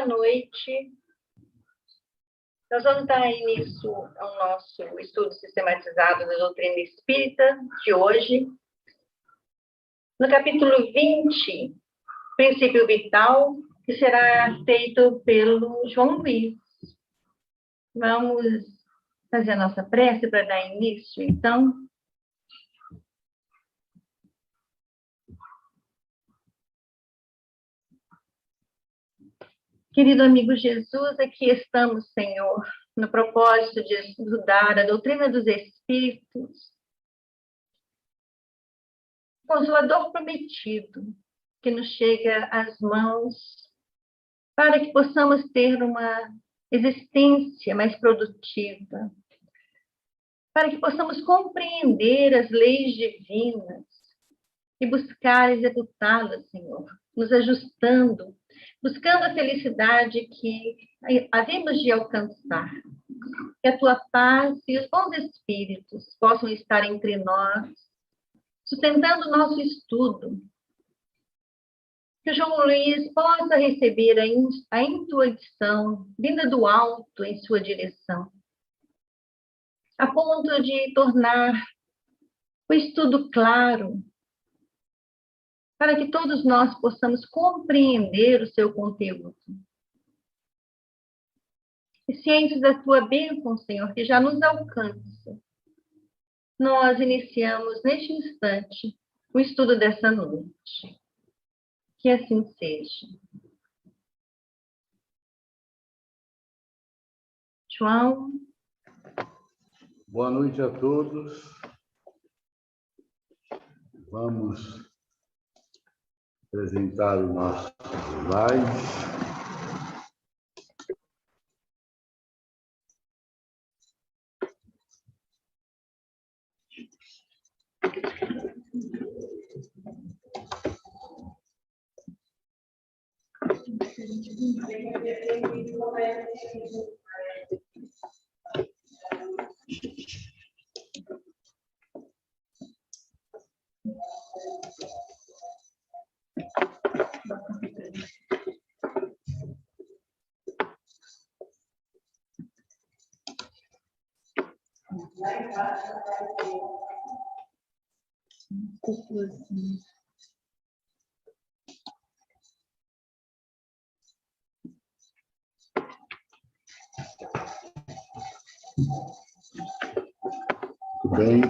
boa noite. Nós vamos dar início ao nosso estudo sistematizado da doutrina espírita de hoje. No capítulo 20, princípio vital, que será feito pelo João Luiz. Vamos fazer a nossa prece para dar início, então. Querido amigo Jesus, aqui estamos, Senhor, no propósito de estudar a doutrina dos Espíritos, Consolador prometido, que nos chega às mãos, para que possamos ter uma existência mais produtiva, para que possamos compreender as leis divinas e buscar executá-las, Senhor, nos ajustando, buscando a felicidade que havemos de alcançar. Que a tua paz e os bons espíritos possam estar entre nós, sustentando o nosso estudo. Que o João Luiz possa receber a intuição vinda do alto em sua direção, a ponto de tornar o estudo claro, para que todos nós possamos compreender o seu conteúdo. E cientes da tua bênção, Senhor, que já nos alcança, nós iniciamos neste instante o estudo dessa noite. Que assim seja. João. Boa noite a todos. Vamos apresentar o nosso slide. Muito bem.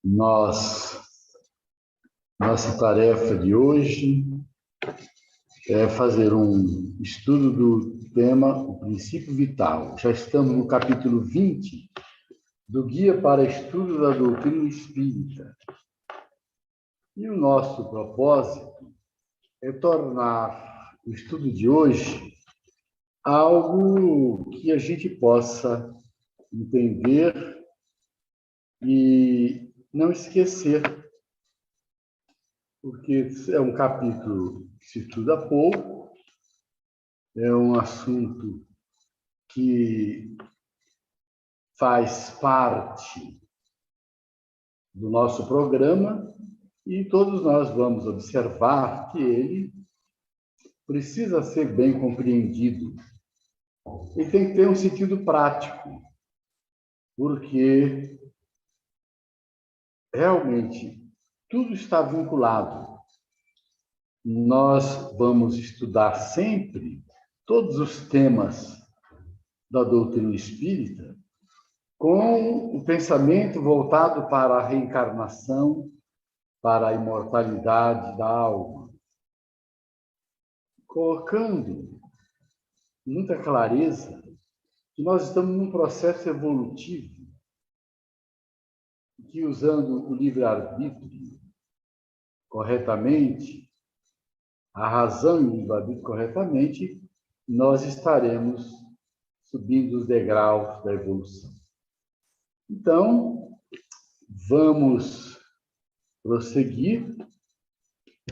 Nossa tarefa de hoje é fazer um estudo do tema O Princípio Vital. Já estamos no capítulo 20 do Guia para Estudo da Doutrina Espírita. E o nosso propósito é tornar o estudo de hoje algo que a gente possa entender e não esquecer, porque é um capítulo que se estuda pouco, é um assunto que faz parte do nosso programa e todos nós vamos observar que ele precisa ser bem compreendido. E tem que ter um sentido prático, porque realmente tudo está vinculado. Nós vamos estudar sempre todos os temas da doutrina espírita com o pensamento voltado para a reencarnação, para a imortalidade da alma, colocando muita clareza que nós estamos num processo evolutivo, que usando o livre-arbítrio corretamente, a razão e o livre-arbítrio corretamente, nós estaremos subindo os degraus da evolução. Então, vamos prosseguir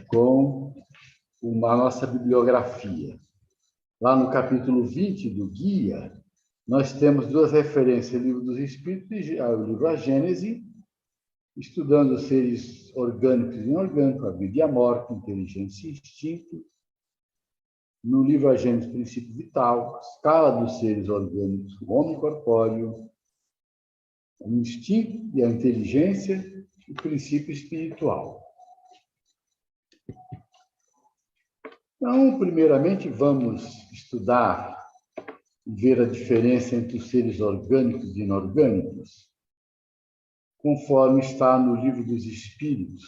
com a nossa bibliografia. Lá no capítulo 20 do Guia, nós temos duas referências, o Livro dos Espíritos e o livro A Gênese, estudando os seres orgânicos e inorgânicos, a vida e a morte, inteligência e instinto. no livro A Gênese Princípio Vital, escala dos seres orgânicos, o homem corpóreo, o instinto e a inteligência e o princípio espiritual. Então, primeiramente, vamos estudar e ver a diferença entre os seres orgânicos e inorgânicos, conforme está no Livro dos Espíritos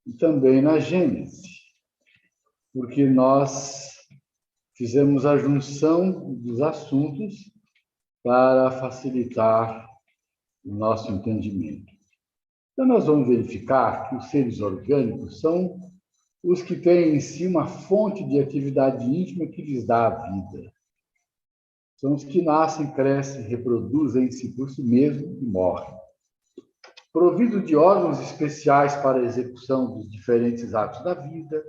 e também na Gênese, porque nós fizemos a junção dos assuntos para facilitar o nosso entendimento. Então, nós vamos verificar que os seres orgânicos são os que têm em si uma fonte de atividade íntima que lhes dá a vida. São os que nascem, crescem, reproduzem-se por si mesmos e morrem. Provido de órgãos especiais para a execução dos diferentes atos da vida,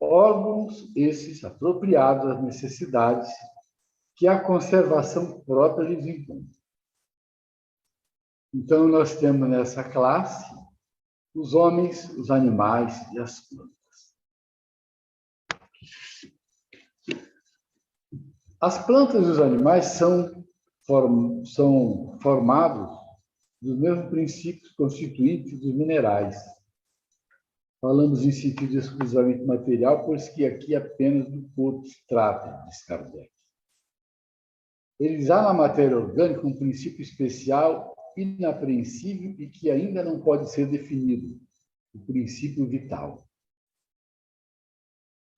órgãos esses apropriados às necessidades que a conservação própria lhes impõe. Então, nós temos nessa classe os homens, os animais e as plantas. As plantas e os animais são formados dos mesmos princípios constituintes dos minerais. Falamos em sentido exclusivamente material, pois que aqui apenas do corpo se trata, diz Kardec. Eles há na matéria orgânica um princípio especial, inapreensível e que ainda não pode ser definido, o princípio vital,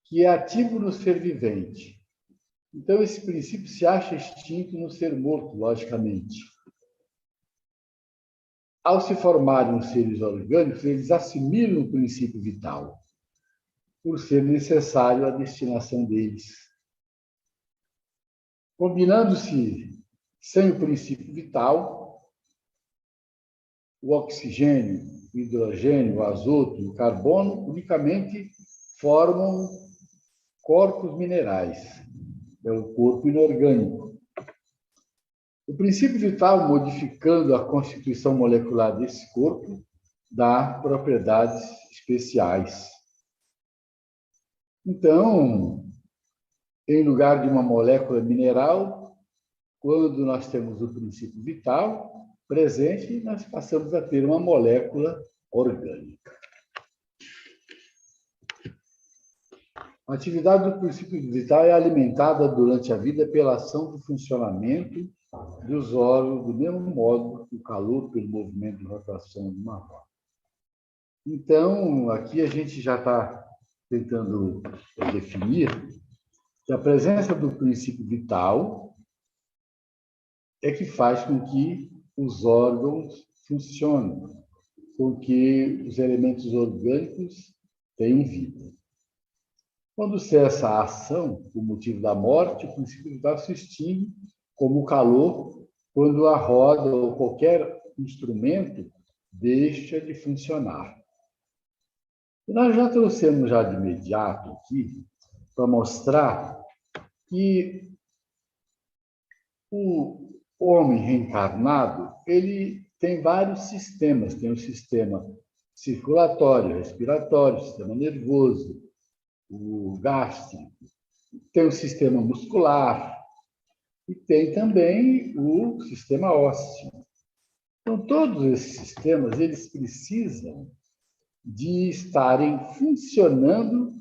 que é ativo no ser vivente. Então, esse princípio se acha extinto no ser morto, logicamente. Ao se formarem os seres orgânicos, eles assimilam o princípio vital, por ser necessário à destinação deles. Combinando-se sem o princípio vital, o oxigênio, o hidrogênio, o azoto e o carbono unicamente formam corpos minerais. É o corpo inorgânico. O princípio vital, modificando a constituição molecular desse corpo, dá propriedades especiais. Então, em lugar de uma molécula mineral, quando nós temos o princípio vital presente, nós passamos a ter uma molécula orgânica. A atividade do princípio vital é alimentada durante a vida pela ação do funcionamento dos órgãos, do mesmo modo que o calor pelo movimento de rotação de uma roda. Então, aqui a gente já está tentando definir que a presença do princípio vital é que faz com que os órgãos funcionem, com que os elementos orgânicos tenham vida. Quando cessa a ação, por motivo da morte, o princípio vital se extingue como o calor, quando a roda ou qualquer instrumento deixa de funcionar. E nós já trouxemos já de imediato aqui para mostrar que o homem reencarnado, ele tem vários sistemas. Tem o sistema circulatório, respiratório, sistema nervoso, o gástrico, tem o sistema muscular e tem também o sistema ósseo. Então, todos esses sistemas, eles precisam de estarem funcionando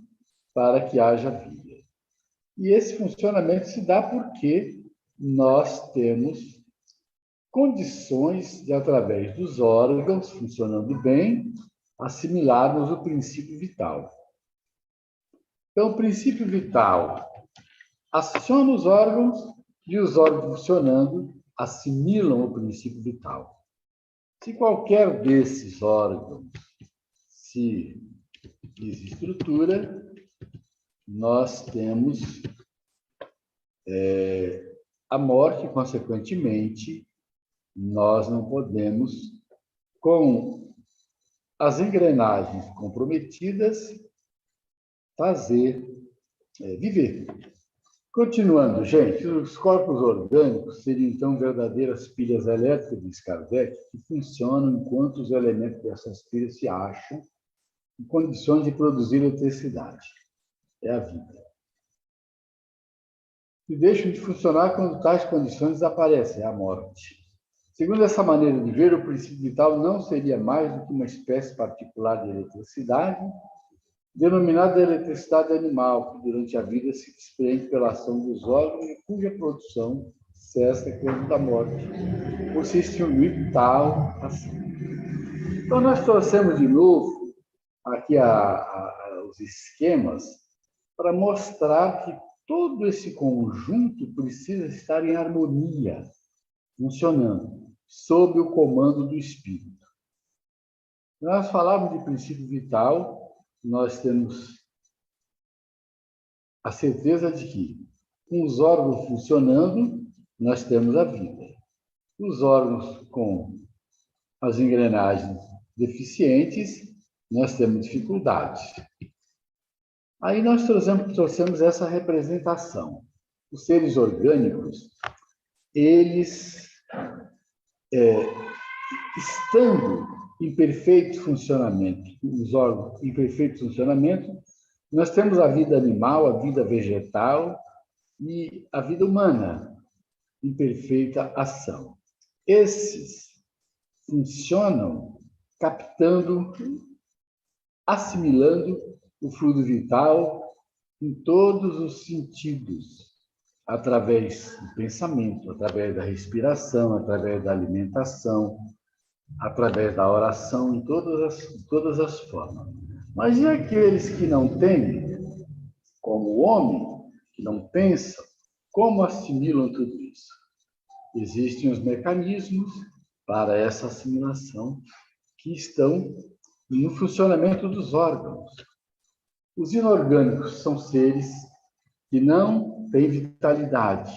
para que haja vida. E esse funcionamento se dá porque nós temos condições de, através dos órgãos funcionando bem, assimilarmos o princípio vital. Então, o princípio vital aciona os órgãos e os órgãos funcionando assimilam o princípio vital. Se qualquer desses órgãos se desestrutura, nós temos a morte, consequentemente, nós não podemos, com as engrenagens comprometidas, viver. Continuando, gente, os corpos orgânicos seriam, então, verdadeiras pilhas elétricas, diz Kardec, que funcionam enquanto os elementos dessas pilhas se acham em condições de produzir eletricidade. É a vida. e deixam de funcionar quando tais condições desaparecem, a morte. Segundo essa maneira de ver, o princípio vital não seria mais do que uma espécie particular de eletricidade, denominada eletricidade animal, que durante a vida se desprende pela ação dos órgãos e cuja produção cessa quando da morte, por se extinguir tal ação. Então, nós trouxemos de novo aqui os esquemas para mostrar que todo esse conjunto precisa estar em harmonia, funcionando, sob o comando do espírito. Nós falávamos de princípio vital, nós temos a certeza de que, com os órgãos funcionando, nós temos a vida. Os órgãos com as engrenagens deficientes, nós temos dificuldades. Aí nós trouxemos essa representação. Os seres orgânicos, eles, estando em perfeito funcionamento, os órgãos em perfeito funcionamento, nós temos a vida animal, a vida vegetal e a vida humana em perfeita ação. Esses funcionam captando, assimilando o fluido vital em todos os sentidos, através do pensamento, através da respiração, através da alimentação, através da oração, em todas as formas. Mas e aqueles que não têm, como o homem, que não pensam, como assimilam tudo isso? Existem os mecanismos para essa assimilação que estão no funcionamento dos órgãos. Os inorgânicos são seres que não têm vitalidade,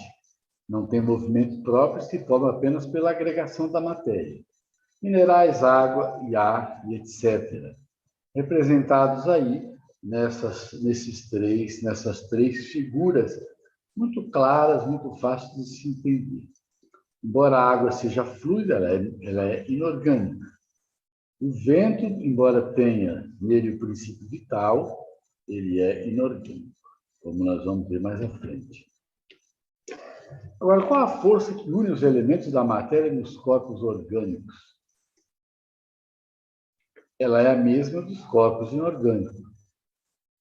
não têm movimento próprio, se formam apenas pela agregação da matéria. Minerais, água e ar, e etc. Representados aí nessas três figuras muito claras, muito fáceis de se entender. Embora a água seja fluida, ela é inorgânica. O vento, embora tenha nele o princípio vital, ele é inorgânico, como nós vamos ver mais à frente. Agora, qual a força que une os elementos da matéria nos corpos orgânicos? Ela é a mesma dos corpos inorgânicos,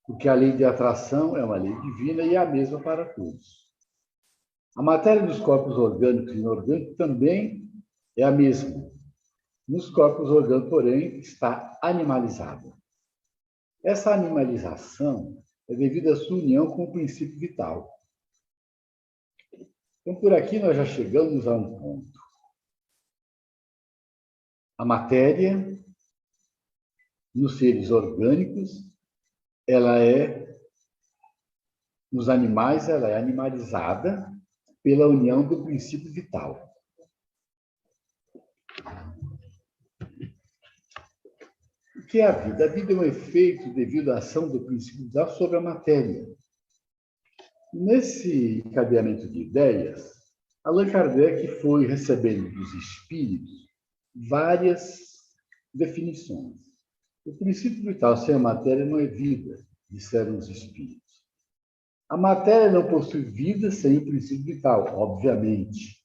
porque a lei de atração é uma lei divina e é a mesma para todos. A matéria dos corpos orgânicos e inorgânicos também é a mesma. Nos corpos orgânicos, porém, está animalizada. Essa animalização é devido à sua união com o princípio vital. Então, por aqui nós já chegamos a um ponto. A matéria, nos seres orgânicos, nos animais, ela é animalizada pela união do princípio vital. O que é a vida? A vida é um efeito devido à ação do princípio vital sobre a matéria. Nesse encadeamento de ideias, Allan Kardec foi recebendo dos espíritos várias definições. O princípio vital sem a matéria não é vida, disseram os espíritos. A matéria não possui vida sem o princípio vital, obviamente.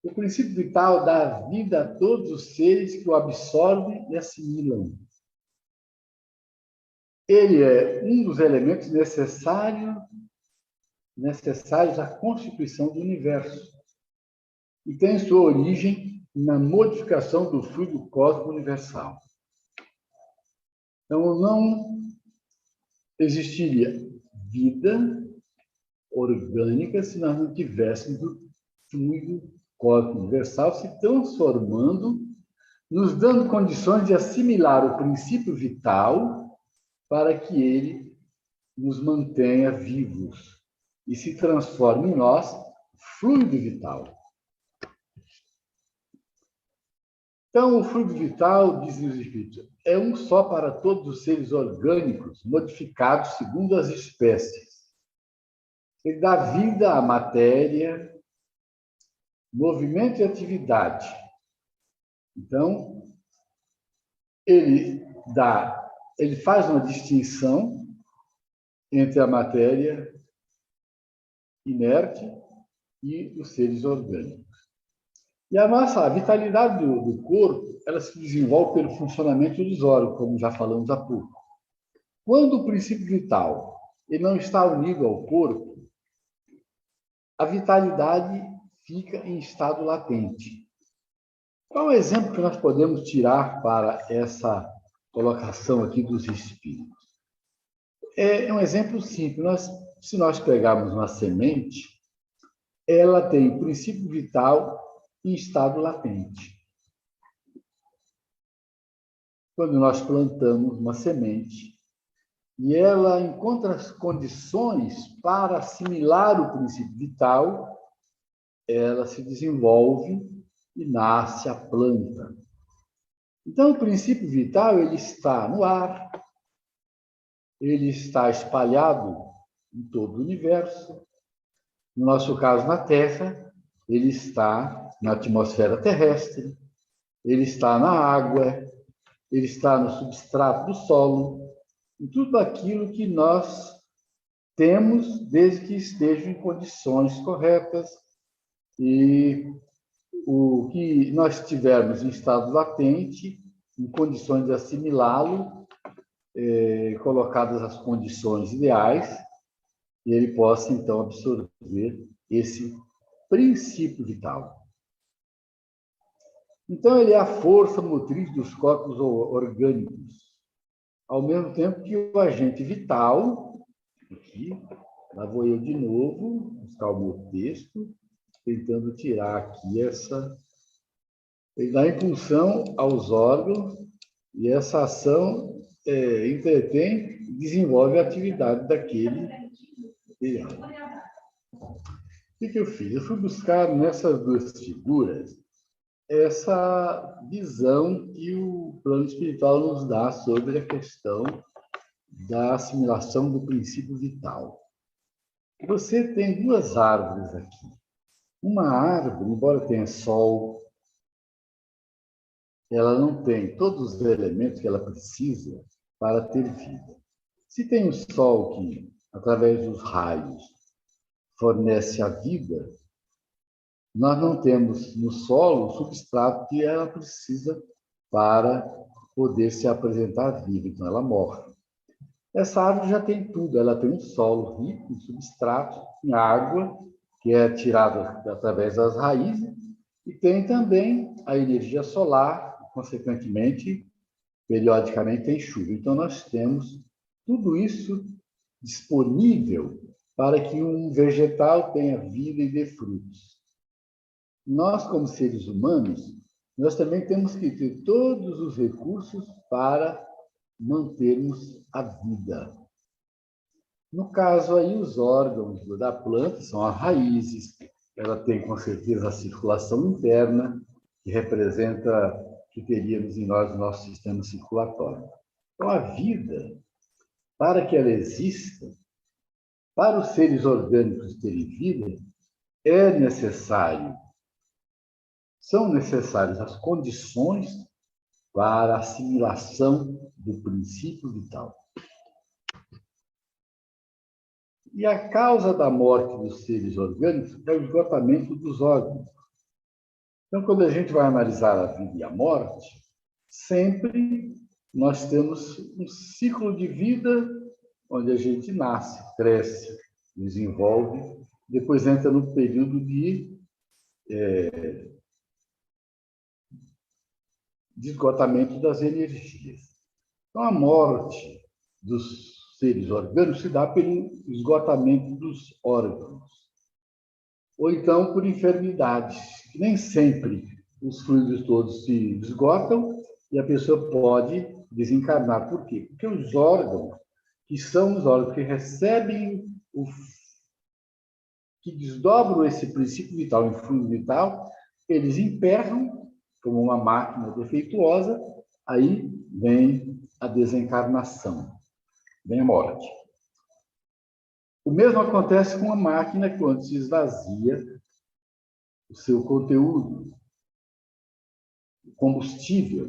O princípio vital dá vida a todos os seres que o absorvem e assimilam. Ele é um dos elementos necessários à constituição do universo e tem sua origem na modificação do fluido cósmico universal. Então, não existiria vida orgânica se nós não tivéssemos o fluido cósmico universal se transformando, nos dando condições de assimilar o princípio vital para que ele nos mantenha vivos e se transforme em nós fluido vital. Então, o fluido vital, dizem os espíritos, é um só para todos os seres orgânicos modificados segundo as espécies. Ele dá vida à matéria, movimento e atividade. Então, ele faz uma distinção entre a matéria inerte e os seres orgânicos. E a vitalidade do corpo, ela se desenvolve pelo funcionamento dos órgãos, como já falamos há pouco. Quando o princípio vital ele não está unido ao corpo, a vitalidade fica em estado latente. Qual é o exemplo que nós podemos tirar para essa colocação aqui dos espíritos? É um exemplo simples. Se nós pegarmos uma semente, ela tem o princípio vital em estado latente. Quando nós plantamos uma semente e ela encontra as condições para assimilar o princípio vital, ela se desenvolve e nasce a planta. Então, o princípio vital ele está no ar, ele está espalhado em todo o universo. No nosso caso, na Terra, ele está na atmosfera terrestre, ele está na água, ele está no substrato do solo, em tudo aquilo que nós temos, desde que estejam em condições corretas. E o que nós tivermos em estado latente, em condições de assimilá-lo, colocadas as condições ideais, e ele possa, então, absorver esse princípio vital. Então, ele é a força motriz dos corpos orgânicos, ao mesmo tempo que o agente vital, aqui, lá vou eu de novo, buscar o meu texto, tentando tirar aqui essa... Ele dá impulsão aos órgãos e essa ação entretém e desenvolve a atividade daquele. O que eu fiz? Eu fui buscar nessas duas figuras essa visão que o plano espiritual nos dá sobre a questão da assimilação do princípio vital. Você tem duas árvores aqui. Uma árvore, embora tenha sol, ela não tem todos os elementos que ela precisa para ter vida. Se tem o sol que, através dos raios, fornece a vida, nós não temos no solo o substrato que ela precisa para poder se apresentar viva, então ela morre. Essa árvore já tem tudo, ela tem um solo rico em substrato, em água, que é tirada através das raízes, e tem também a energia solar, consequentemente, periodicamente tem chuva. Então, nós temos tudo isso disponível para que um vegetal tenha vida e dê frutos. Nós, como seres humanos, nós também temos que ter todos os recursos para mantermos a vida. No caso aí, os órgãos da planta são as raízes, ela tem com certeza a circulação interna, que representa que teríamos em nós o nosso sistema circulatório. Então, a vida, para que ela exista, para os seres orgânicos terem vida, são necessárias as condições para a assimilação do princípio vital. E a causa da morte dos seres orgânicos é o esgotamento dos órgãos. Então, quando a gente vai analisar a vida e a morte, sempre nós temos um ciclo de vida onde a gente nasce, cresce, desenvolve, depois entra no período de esgotamento das energias. Então, a morte dos seres orgânicos se dá pelo esgotamento dos órgãos, ou então por enfermidades, que nem sempre os fluidos todos se esgotam e a pessoa pode desencarnar. Por quê? Porque os órgãos, que são os órgãos que recebem, que desdobram esse princípio vital em fluido vital, eles emperram como uma máquina defeituosa, aí vem a desencarnação, vem a morte. O mesmo acontece com a máquina quando se esvazia o seu conteúdo, o combustível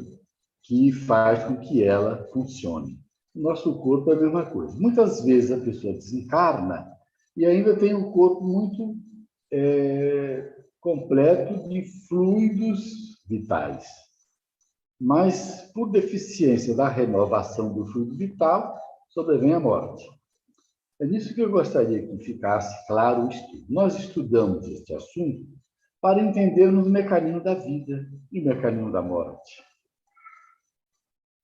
que faz com que ela funcione. O nosso corpo é a mesma coisa. Muitas vezes a pessoa desencarna e ainda tem um corpo muito completo de fluidos vitais. Mas, por deficiência da renovação do fluido vital, sobrevém a morte. É nisso que eu gostaria que ficasse claro o estudo. Nós estudamos este assunto para entendermos o mecanismo da vida e o mecanismo da morte.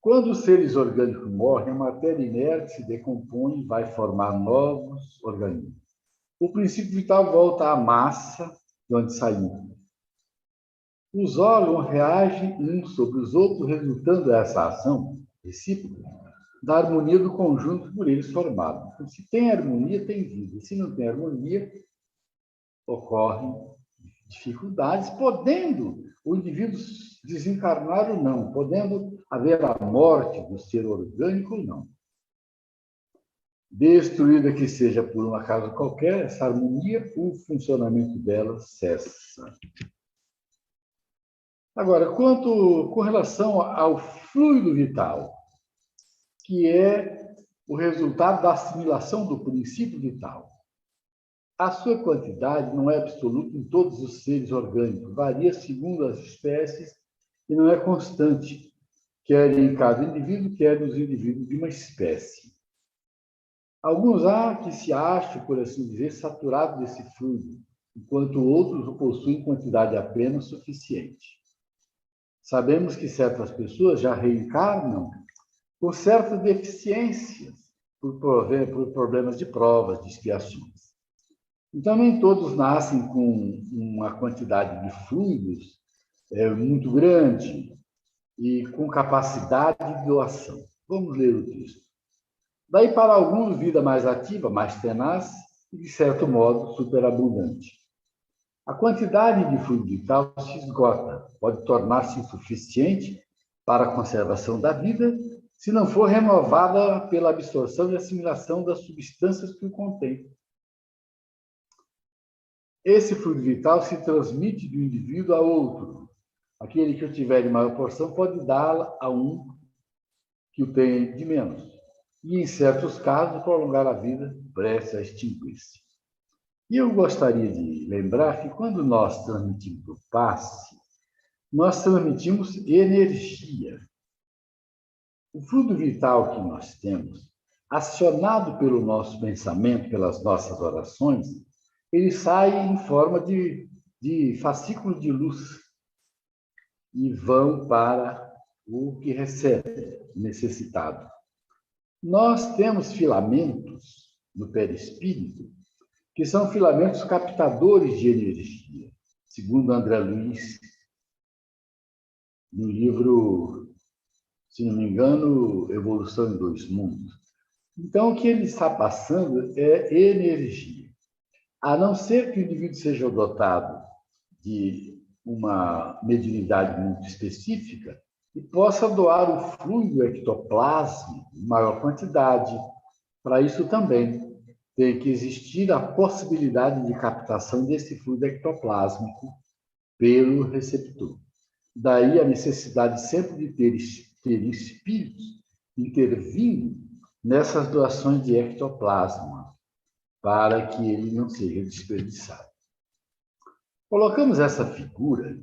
Quando os seres orgânicos morrem, a matéria inerte se decompõe e vai formar novos organismos. O princípio vital volta à massa de onde saiu. Os órgãos reagem uns sobre os outros, resultando dessa ação recíproca da harmonia do conjunto por eles formado. Então, se tem harmonia, tem vida. Se não tem harmonia, ocorrem dificuldades, podendo o indivíduo desencarnar ou não, podendo haver a morte do ser orgânico ou não. Destruída que seja por uma causa qualquer, essa harmonia, o funcionamento dela cessa. Agora, com relação ao fluido vital, que é o resultado da assimilação do princípio vital. A sua quantidade não é absoluta em todos os seres orgânicos, varia segundo as espécies e não é constante, quer em cada indivíduo, quer nos indivíduos de uma espécie. Alguns há que se acham, por assim dizer, saturados desse fluido, enquanto outros o possuem em quantidade apenas suficiente. Sabemos que certas pessoas já reencarnam com certas deficiências, por problemas de provas, de expiações. Então, nem todos nascem com uma quantidade de fluidos muito grande e com capacidade de doação. Vamos ler o texto. Daí, para alguns, vida mais ativa, mais tenaz e, de certo modo, superabundante. A quantidade de fluido vital se esgota, pode tornar-se insuficiente para a conservação da vida, se não for renovada pela absorção e assimilação das substâncias que o contêm. Esse fluido vital se transmite de um indivíduo a outro. Aquele que o tiver em maior porção pode dá-la a um que o tem de menos. E, em certos casos, prolongar a vida prestes a extinguir-se. E eu gostaria de lembrar que, quando nós transmitimos o passe, nós transmitimos energia. O fluido vital que nós temos, acionado pelo nosso pensamento, pelas nossas orações, ele sai em forma de fascículos de luz e vão para o que recebe, necessitado. Nós temos filamentos no perispírito, que são filamentos captadores de energia, segundo André Luiz, no livro, se não me engano, Evolução em Dois Mundos. Então, o que ele está passando é energia. A não ser que o indivíduo seja dotado de uma mediunidade muito específica e possa doar o fluido ectoplasma em maior quantidade. Para isso também tem que existir a possibilidade de captação desse fluido ectoplásmico pelo receptor. Daí a necessidade sempre de ter espíritos intervindo nessas doações de ectoplasma, para que ele não seja desperdiçado. Colocamos essa figura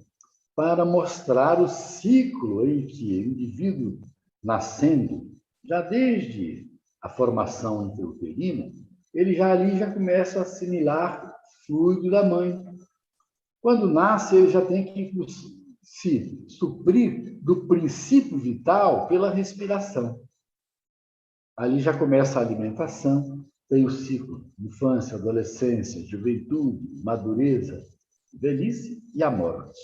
para mostrar o ciclo em que o indivíduo, nascendo, já desde a formação intrauterina, ele já começa a assimilar fluido da mãe. Quando nasce, ele já tem que se suprir do princípio vital pela respiração. Ali já começa a alimentação, tem o ciclo: infância, adolescência, juventude, madureza, velhice e a morte.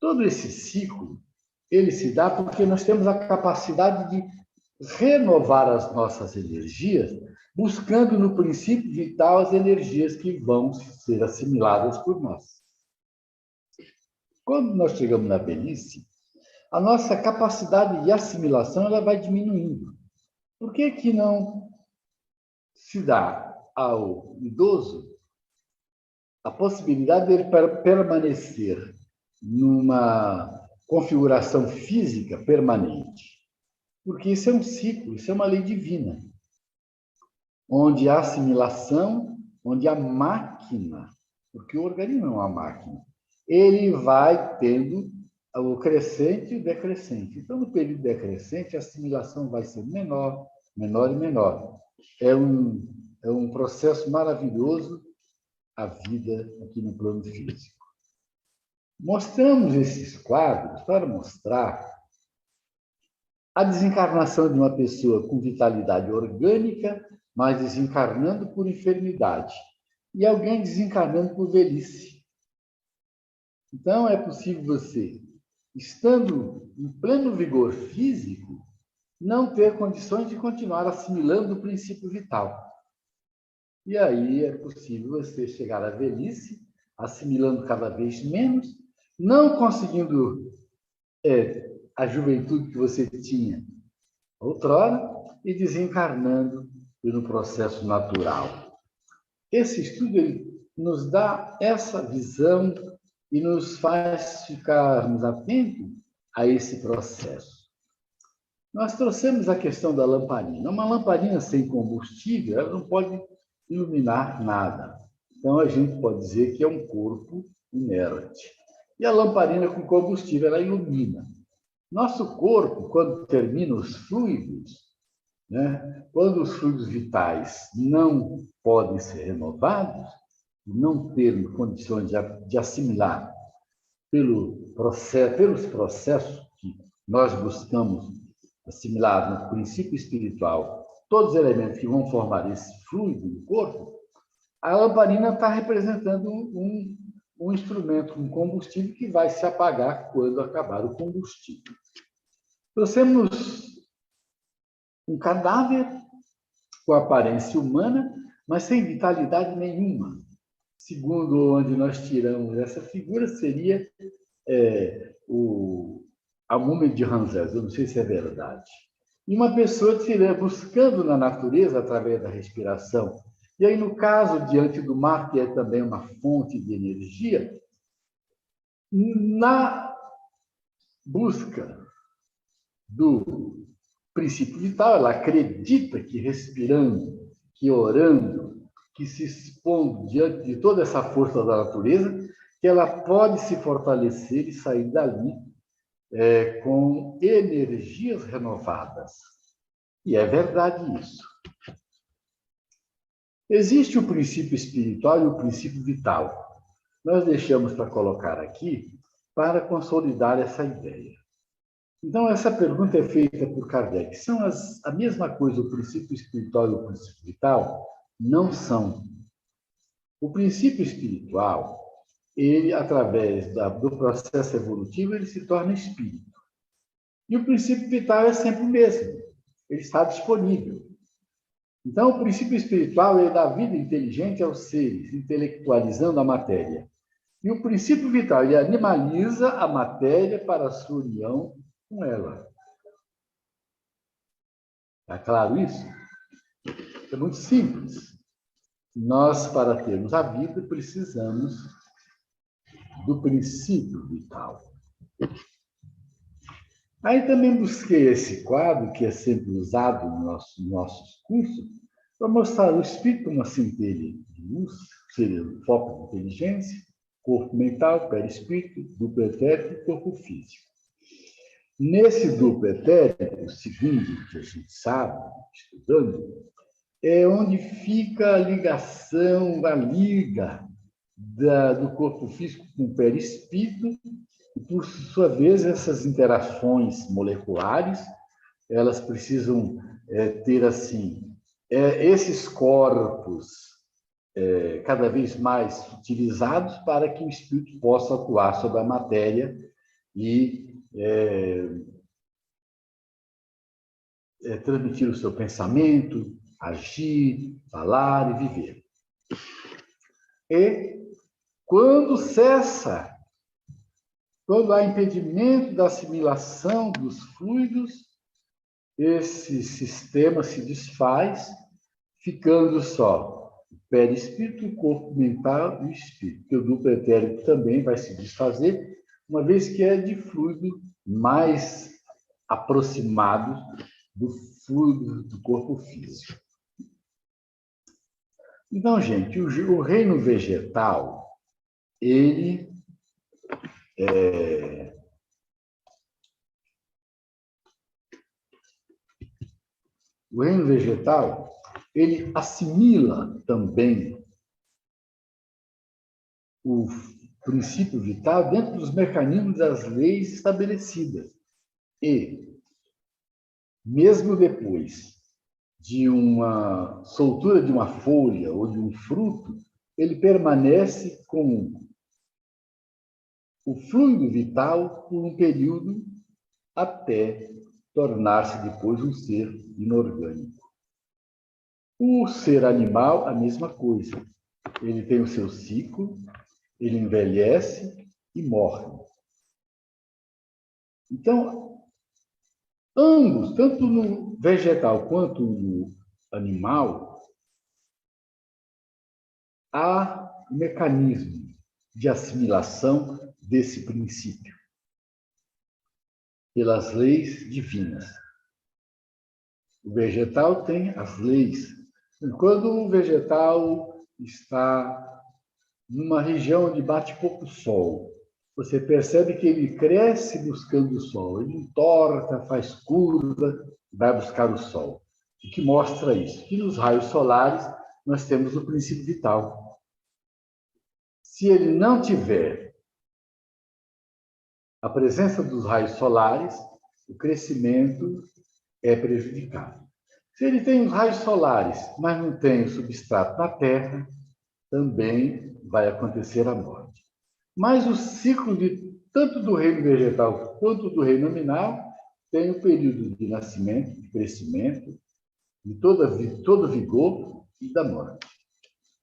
Todo esse ciclo, ele se dá porque nós temos a capacidade de renovar as nossas energias, buscando no princípio vital as energias que vão ser assimiladas por nós. Quando nós chegamos na velhice, a nossa capacidade de assimilação ela vai diminuindo. Por que não se dá ao idoso a possibilidade de ele permanecer numa configuração física permanente? Porque isso é um ciclo, isso é uma lei divina, onde a assimilação onde a máquina, porque o organismo é uma máquina, ele vai tendo o crescente e o decrescente. Então, no período decrescente, a assimilação vai ser menor, menor e menor. É um processo maravilhoso a vida aqui no plano físico. Mostramos esses quadros para mostrar a desencarnação de uma pessoa com vitalidade orgânica, mas desencarnando por enfermidade, e alguém desencarnando por velhice. Então, é possível você, estando em pleno vigor físico, não ter condições de continuar assimilando o princípio vital. E aí é possível você chegar à velhice, assimilando cada vez menos, não conseguindo a juventude que você tinha outrora e desencarnando pelo processo natural. Esse estudo ele nos dá essa visão e nos faz ficarmos atentos a esse processo. Nós trouxemos a questão da lamparina. Uma lamparina sem combustível, ela não pode iluminar nada. Então, a gente pode dizer que é um corpo inerte. E a lamparina com combustível, ela ilumina. Nosso corpo, quando termina os fluidos, né? Quando os fluidos vitais não podem ser renovados, não ter condições de assimilar pelos processos que nós buscamos assimilar no princípio espiritual, todos os elementos que vão formar esse fluido do corpo, a lamparina está representando um instrumento, um combustível que vai se apagar quando acabar o combustível. Nós temos um cadáver com aparência humana, mas sem vitalidade nenhuma. Segundo onde nós tiramos essa figura, seria a múmia de Ramsés, eu não sei se é verdade. E uma pessoa buscando na natureza, através da respiração, e aí, no caso, diante do mar, que é também uma fonte de energia, na busca do princípio vital, ela acredita que respirando, que orando, que se expondo diante de toda essa força da natureza, que ela pode se fortalecer e sair dali com energias renovadas. E é verdade isso. Existe o princípio espiritual e o princípio vital. Nós deixamos para colocar aqui para consolidar essa ideia. Então, essa pergunta é feita por Kardec. São a mesma coisa o princípio espiritual e o princípio vital? Não são. O princípio espiritual, ele, através do processo evolutivo, ele se torna espírito. E o princípio vital é sempre o mesmo. Ele está disponível. Então, o princípio espiritual ele dá vida inteligente aos seres, intelectualizando a matéria. E o princípio vital ele animaliza a matéria para a sua união com ela. Está claro isso? É muito simples. Nós, para termos a vida, precisamos do princípio vital. Aí também busquei esse quadro, que é sempre usado nos nossos cursos, para mostrar o espírito como uma centelha de luz, seria o foco de inteligência, corpo mental, perispírito, duplo etérico e corpo físico. Nesse duplo etérico, segundo o que a gente sabe, estudando, é onde fica a ligação, a liga do corpo físico com o perispírito, e, por sua vez, essas interações moleculares, elas precisam ter, assim, esses corpos cada vez mais utilizados para que o espírito possa atuar sobre a matéria e transmitir o seu pensamento, agir, falar e viver. E quando há impedimento da assimilação dos fluidos, esse sistema se desfaz, ficando só o perispírito, o corpo mental e o espírito. Que o duplo etérico também vai se desfazer, uma vez que é de fluido mais aproximado do fluido do corpo físico. Então, gente, o reino vegetal, ele o reino vegetal, ele assimila também o princípio vital dentro dos mecanismos das leis estabelecidas. E, mesmo depois de uma soltura de uma folha ou de um fruto, ele permanece com o fluido vital por um período até tornar-se depois um ser inorgânico. O ser animal, a mesma coisa. Ele tem o seu ciclo, ele envelhece e morre. Então, ambos, tanto no vegetal quanto no animal, há um mecanismo de assimilação desse princípio pelas leis divinas. O vegetal tem as leis. Quando o vegetal está numa região onde bate pouco sol, você percebe que ele cresce buscando o sol, ele entorta, faz curva, vai buscar o sol. O que mostra isso? Que nos raios solares nós temos o princípio vital. Se ele não tiver a presença dos raios solares, o crescimento é prejudicado. Se ele tem os raios solares, mas não tem o substrato na Terra, também vai acontecer a morte. Mas o ciclo tanto do reino vegetal quanto do reino animal tem o período de nascimento, de crescimento, de todo vigor e da morte.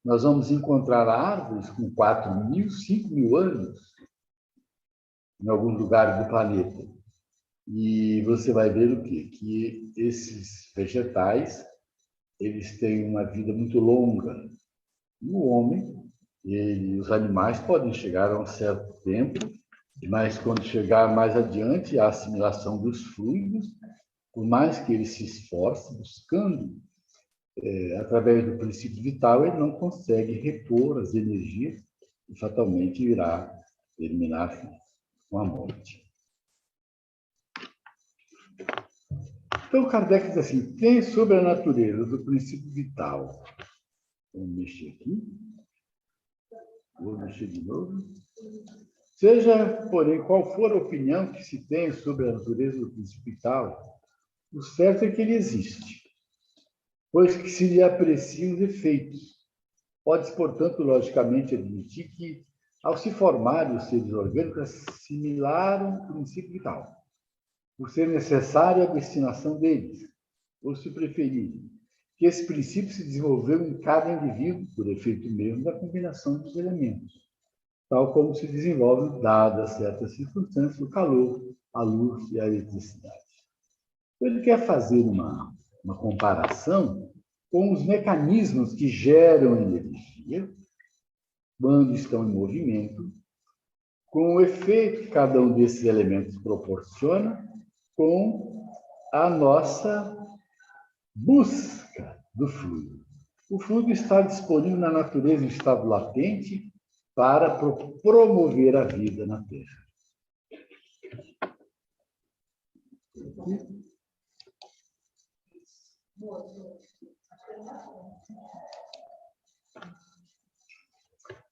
Nós vamos encontrar árvores com 4.000, 5.000 anos em alguns lugares do planeta. E você vai ver o quê? Que esses vegetais, eles têm uma vida muito longa. O homem e os animais podem chegar a um certo tempo, mas quando chegar mais adiante, a assimilação dos fluidos, por mais que ele se esforce buscando, através do princípio vital, ele não consegue repor as energias e fatalmente irá terminar com a morte. Então, Kardec diz assim, tem sobre a natureza do princípio vital. Vamos mexer aqui. Vou mexer de novo. Seja, porém, qual for a opinião que se tem sobre a natureza do princípio vital, o certo é que ele existe, pois que se lhe apreciam os efeitos. Pode-se, portanto, logicamente admitir que, ao se formarem os seres orgânicos, assimilaram o princípio vital, por ser necessária a destinação deles, ou, se preferirem, que esse princípio se desenvolveu em cada indivíduo, por efeito mesmo da combinação dos elementos, tal como se desenvolve, dadas certas circunstâncias, o calor, a luz e a eletricidade. Então, ele quer fazer uma comparação com os mecanismos que geram energia quando estão em movimento, com o efeito que cada um desses elementos proporciona, com a nossa busca do fluido. O fluido está disponível na natureza em estado latente para promover a vida na Terra.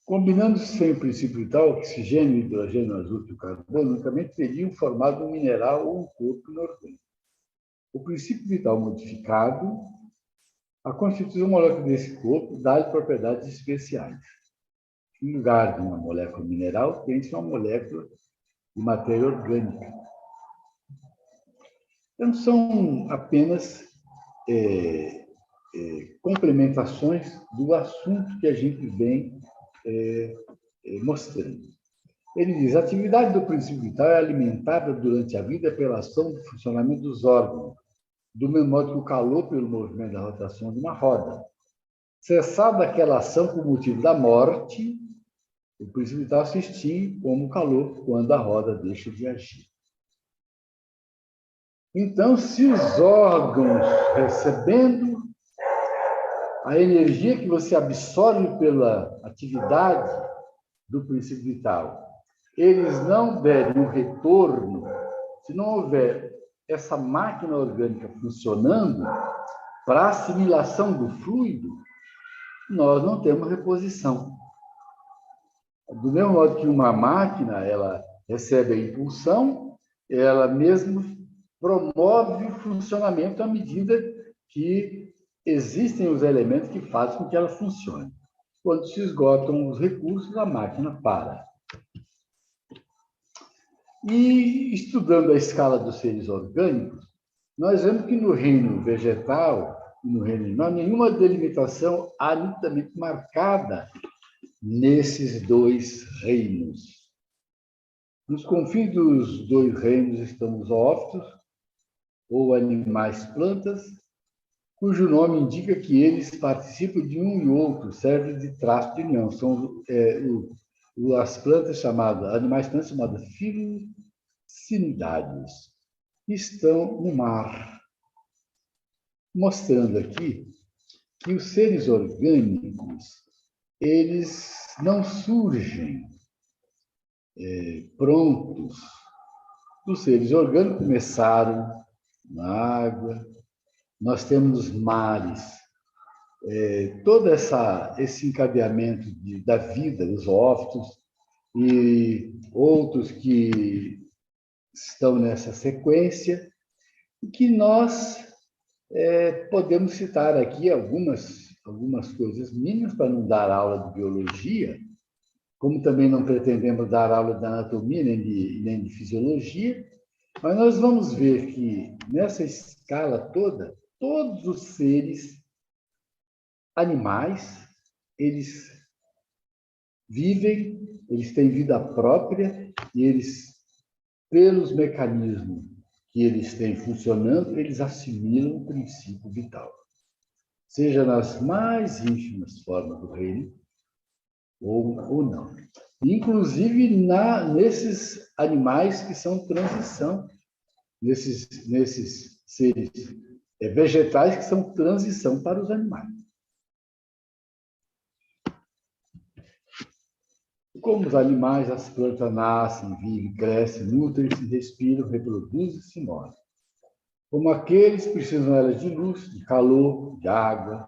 Combinando sem o princípio vital, o oxigênio, hidrogênio, azoto e o carbono unicamente teriam formado um mineral ou um corpo inorgânico. O princípio vital modificado, a constituição molecular desse corpo dá-lhe propriedades especiais. Em lugar de uma molécula mineral, tem-se uma molécula de matéria orgânica. Então, são apenas complementações do assunto que a gente vem mostrando. Ele diz, a atividade do princípio vital é alimentada durante a vida pela ação do funcionamento dos órgãos, do mesmo modo que o calor pelo movimento da rotação de uma roda. Cessada aquela ação por motivo da morte, o princípio vital se extingue como o calor quando a roda deixa de agir. Então, se os órgãos, recebendo a energia que você absorve pela atividade do princípio vital, eles não derem um retorno, se não houver essa máquina orgânica funcionando para assimilação do fluido, nós não temos reposição. Do mesmo modo que uma máquina, ela recebe a impulsão, ela mesmo promove o funcionamento à medida que existem os elementos que fazem com que ela funcione. Quando se esgotam os recursos, a máquina para. E estudando a escala dos seres orgânicos, nós vemos que no reino vegetal e no reino animal, nenhuma delimitação há nitidamente marcada nesses dois reinos. Nos confins dos dois reinos estão os zoófitos, ou animais plantas, cujo nome indica que eles participam de um e outro, servem de traço de união. São as plantas chamadas, animais plantas chamadas filocinidades, que estão no mar. Mostrando aqui que os seres orgânicos, eles não surgem prontos. Os seres orgânicos começaram na água, nós temos mares, todo esse encadeamento da vida, dos zoófitos e outros que estão nessa sequência, e que nós podemos citar aqui algumas coisas mínimas para não dar aula de biologia, como também não pretendemos dar aula de anatomia nem de fisiologia, mas nós vamos ver que nessa escala toda, todos os seres animais, eles vivem, eles têm vida própria e eles, pelos mecanismos que eles têm funcionando, eles assimilam o princípio vital. Seja nas mais ínfimas formas do reino, ou não. Inclusive nesses animais que são transição, nesses seres vegetais que são transição para os animais. Como os animais, as plantas nascem, vivem, crescem, nutrem-se, respiram, reproduzem e se morrem. Como aqueles precisam elas de luz, de calor, de água,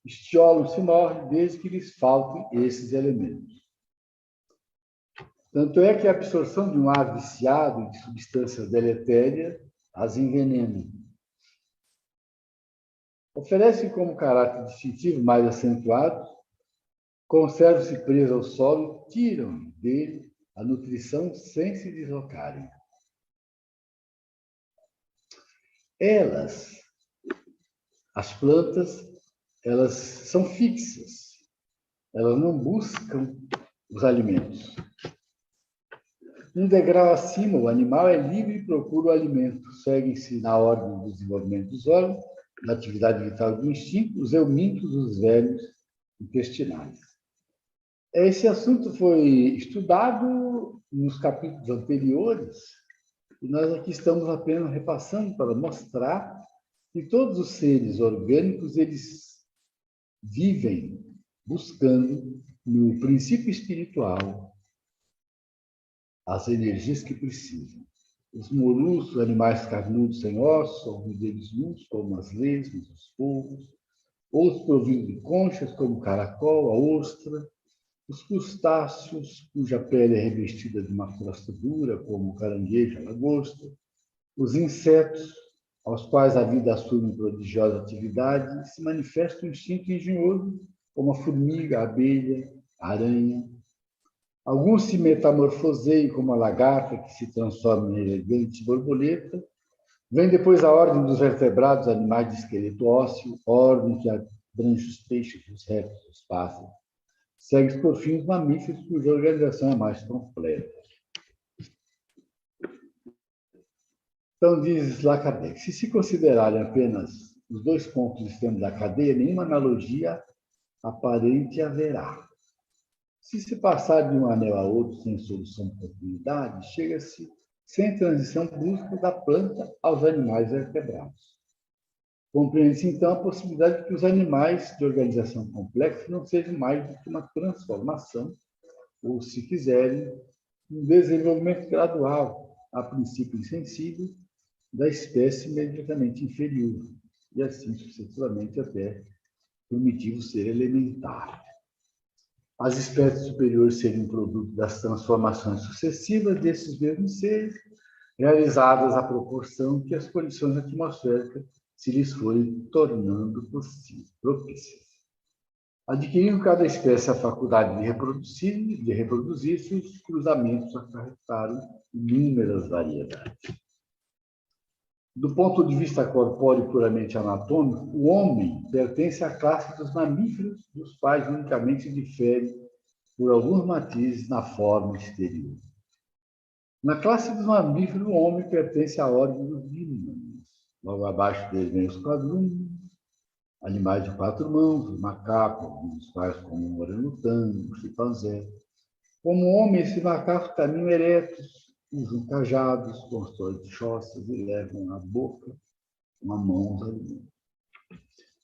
estiolam-se e morrem desde que lhes faltem esses elementos. Tanto é que a absorção de um ar viciado de substâncias deletérias as envenena. Oferecem como caráter distintivo mais acentuado, conservam-se presos ao solo, tiram dele a nutrição sem se deslocarem. Elas, as plantas, elas são fixas, elas não buscam os alimentos. Um degrau acima, o animal é livre e procura o alimento. Seguem-se na ordem do desenvolvimento dos órgãos, na atividade vital do instinto, os eumintos, os velhos intestinais. Esse assunto foi estudado nos capítulos anteriores, e nós aqui estamos apenas repassando para mostrar que todos os seres orgânicos, eles vivem buscando no princípio espiritual as energias que precisam. Os moluscos, animais carnudos sem ossos, alguns deles nus, como as lesmas, os polvos, outros providos de conchas, como o caracol, a ostra, os crustáceos, cuja pele é revestida de uma crosta dura, como o caranguejo, a lagosta, os insetos, aos quais a vida assume prodigiosa atividade, se manifesta um instinto engenhoso, como a formiga, a abelha, a aranha. Alguns se metamorfoseiam, como a lagarta, que se transforma em elegante borboleta. Vem depois a ordem dos vertebrados, animais de esqueleto ósseo, ordem que abrange os peixes, os répteis, os pássaros. Segue por fim os mamíferos, cuja organização é mais completa. Então, diz lá Kardec, se considerarem apenas os dois pontos extremos da cadeia, nenhuma analogia aparente haverá. Se passar de um anel a outro sem solução de continuidade, chega-se sem transição brusca da planta aos animais vertebrados. Compreende-se, então, a possibilidade de que os animais de organização complexa não sejam mais do que uma transformação, ou, se quiserem, um desenvolvimento gradual, a princípio insensível, da espécie imediatamente inferior, e assim sucessivamente até primitivo ser elementar. As espécies superiores seriam produto das transformações sucessivas desses mesmos seres, realizadas à proporção que as condições atmosféricas se lhes forem tornando propícias. Adquirindo cada espécie a faculdade de reproduzir-se, os cruzamentos acarretaram inúmeras variedades. Do ponto de vista corpóreo puramente anatômico, o homem pertence à classe dos mamíferos, dos quais unicamente difere por alguns matizes na forma exterior. Na classe dos mamíferos, o homem pertence à ordem dos dínomos. Logo abaixo dele vem os quadrúmedos, animais de 4 mãos, os macacos, alguns dos quais como o orangotango, o chimpanzé. Como homem, esses macacos caminham eretos, usam cajados, constroem choças e levam à boca uma mão aos alimentos.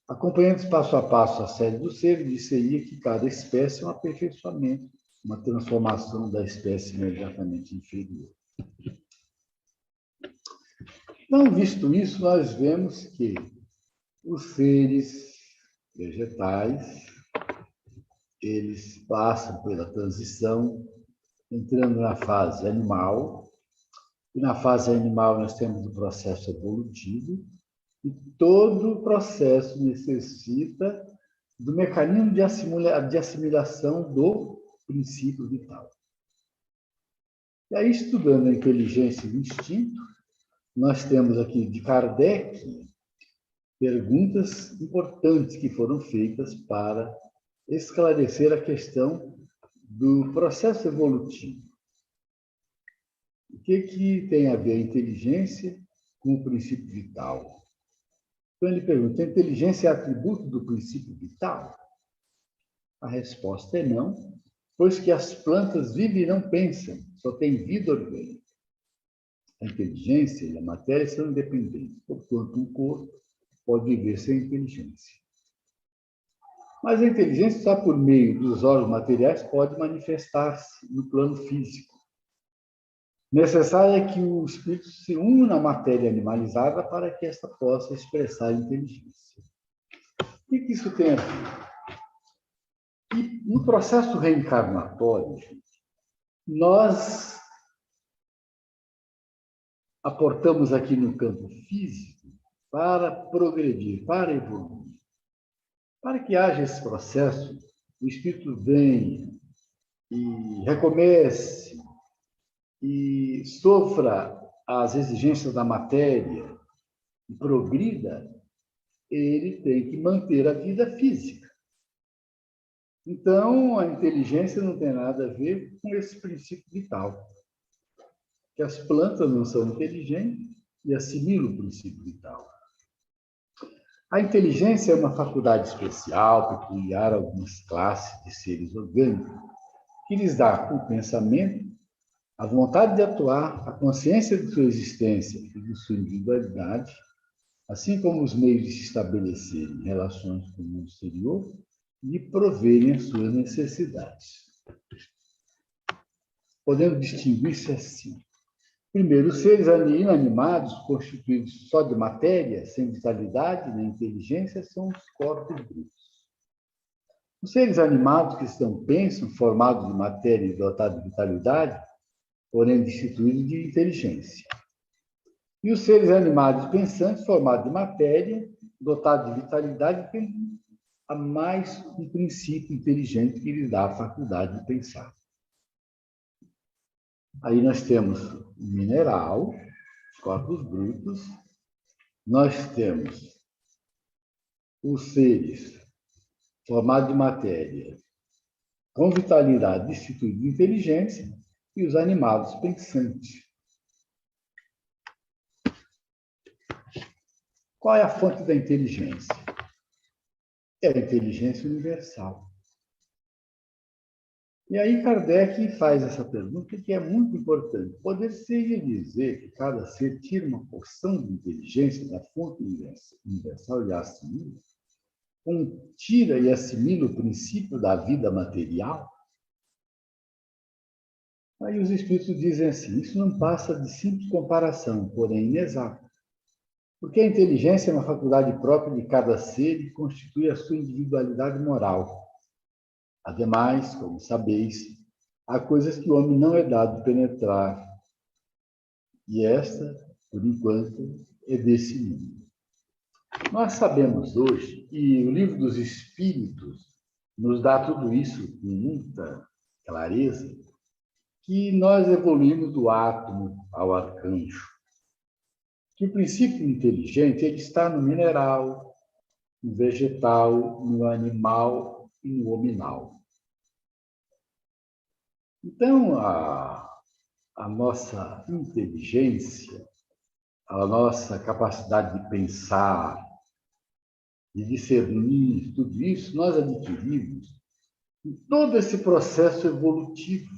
Acompanhando passo a passo a série do ser, disse-ia que cada espécie é um aperfeiçoamento, uma transformação da espécie imediatamente inferior. Então, visto isso, nós vemos que os seres vegetais, eles passam pela transição, entrando na fase animal, e na fase animal nós temos o processo evolutivo, e todo o processo necessita do mecanismo de assimilação do princípio vital. E aí, estudando a inteligência e o instinto, nós temos aqui de Kardec perguntas importantes que foram feitas para esclarecer a questão do processo evolutivo. O que tem a ver a inteligência com o princípio vital? Então, ele pergunta: a inteligência é atributo do princípio vital? A resposta é não, pois que as plantas vivem e não pensam, só têm vida orgânica. A inteligência e a matéria são independentes, porquanto um corpo pode viver sem inteligência. Mas a inteligência, só por meio dos órgãos materiais, pode manifestar-se no plano físico. Necessário é que o espírito se una à matéria animalizada para que esta possa expressar a inteligência. O que isso tem a ver? E no processo reencarnatório, nós aportamos aqui no campo físico para progredir, para evoluir. Para que haja esse processo, o espírito venha e recomece e sofra as exigências da matéria e progrida, ele tem que manter a vida física. Então, a inteligência não tem nada a ver com esse princípio vital. Que as plantas não são inteligentes e assimilam o princípio vital. A inteligência é uma faculdade especial, peculiar a algumas classes de seres orgânicos, que lhes dá o pensamento, a vontade de atuar, a consciência de sua existência e de sua individualidade, assim como os meios de se estabelecerem relações com o mundo exterior e de proverem as suas necessidades. Podemos distinguir-se assim. Primeiro, os seres inanimados, constituídos só de matéria, sem vitalidade nem inteligência, são os corpos brutos. Os seres animados que pensam, formados de matéria e dotados de vitalidade, porém destituídos de inteligência. E os seres animados pensantes, formados de matéria, dotados de vitalidade, têm a mais um princípio inteligente que lhes dá a faculdade de pensar. Aí nós temos o mineral, os corpos brutos, nós temos os seres formados de matéria, com vitalidade destituídos de inteligência, e os animados pensantes. Qual é a fonte da inteligência? É a inteligência universal. E aí Kardec faz essa pergunta que é muito importante. Poder-se dizer que cada ser tira uma porção de inteligência da fonte universal e a assimila? Tira e assimila o princípio da vida material? Aí os espíritos dizem assim, isso não passa de simples comparação, porém inexata. Porque a inteligência é uma faculdade própria de cada ser e constitui a sua individualidade moral. Ademais, como sabeis, há coisas que o homem não é dado penetrar, e esta, por enquanto, é desse mundo. Nós sabemos hoje, e o Livro dos Espíritos nos dá tudo isso com muita clareza, que nós evoluímos do átomo ao arcanjo. Que o princípio inteligente ele está no mineral, no vegetal, no animal e no hominal. Então, a nossa inteligência, a nossa capacidade de pensar, de discernir, tudo isso nós adquirimos em todo esse processo evolutivo.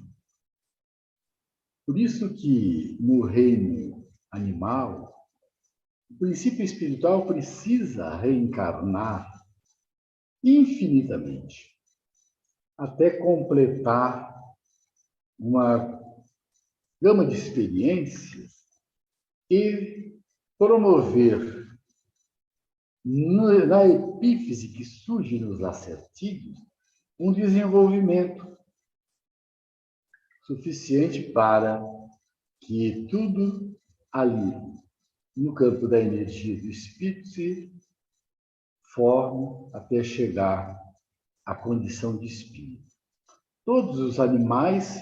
Por isso que no reino animal, o princípio espiritual precisa reencarnar infinitamente, até completar uma gama de experiências e promover na epífise que surge nos lacertídeos um desenvolvimento suficiente para que tudo ali, no campo da energia do espírito, se forme até chegar à condição de espírito. Todos os animais,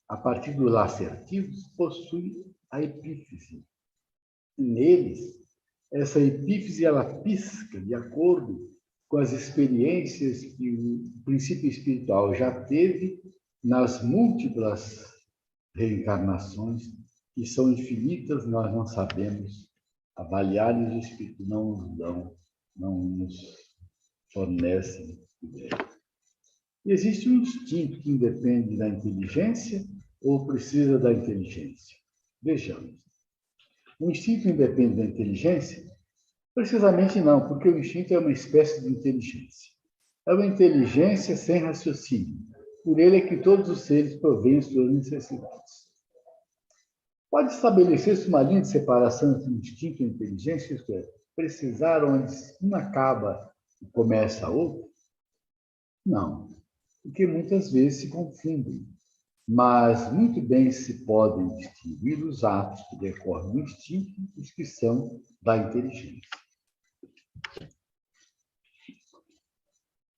a partir dos lacertídeos, possuem a epífise. E neles, essa epífise ela pisca de acordo com as experiências que o princípio espiritual já teve nas múltiplas reencarnações, que são infinitas, nós não sabemos avaliar e os espíritos não nos dão, não nos fornecem ideia. Existe um instinto que independe da inteligência ou precisa da inteligência? Vejamos. O instinto independe da inteligência? Precisamente não, porque o instinto é uma espécie de inteligência. É uma inteligência sem raciocínio. Por ele é que todos os seres provêm suas necessidades. Pode estabelecer-se uma linha de separação entre o instinto e a inteligência, isto é, precisar onde uma acaba e começa a outra? Não, porque muitas vezes se confundem. Mas muito bem se podem distinguir os atos que decorrem do instinto dos que são da inteligência.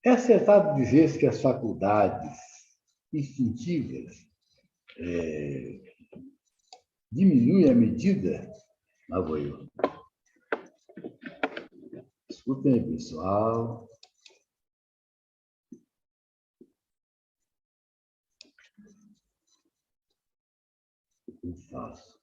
É acertado dizer que as faculdades instintivas diminuem à medida... Lá vou eu. Escutem aí, pessoal. O que eu faço?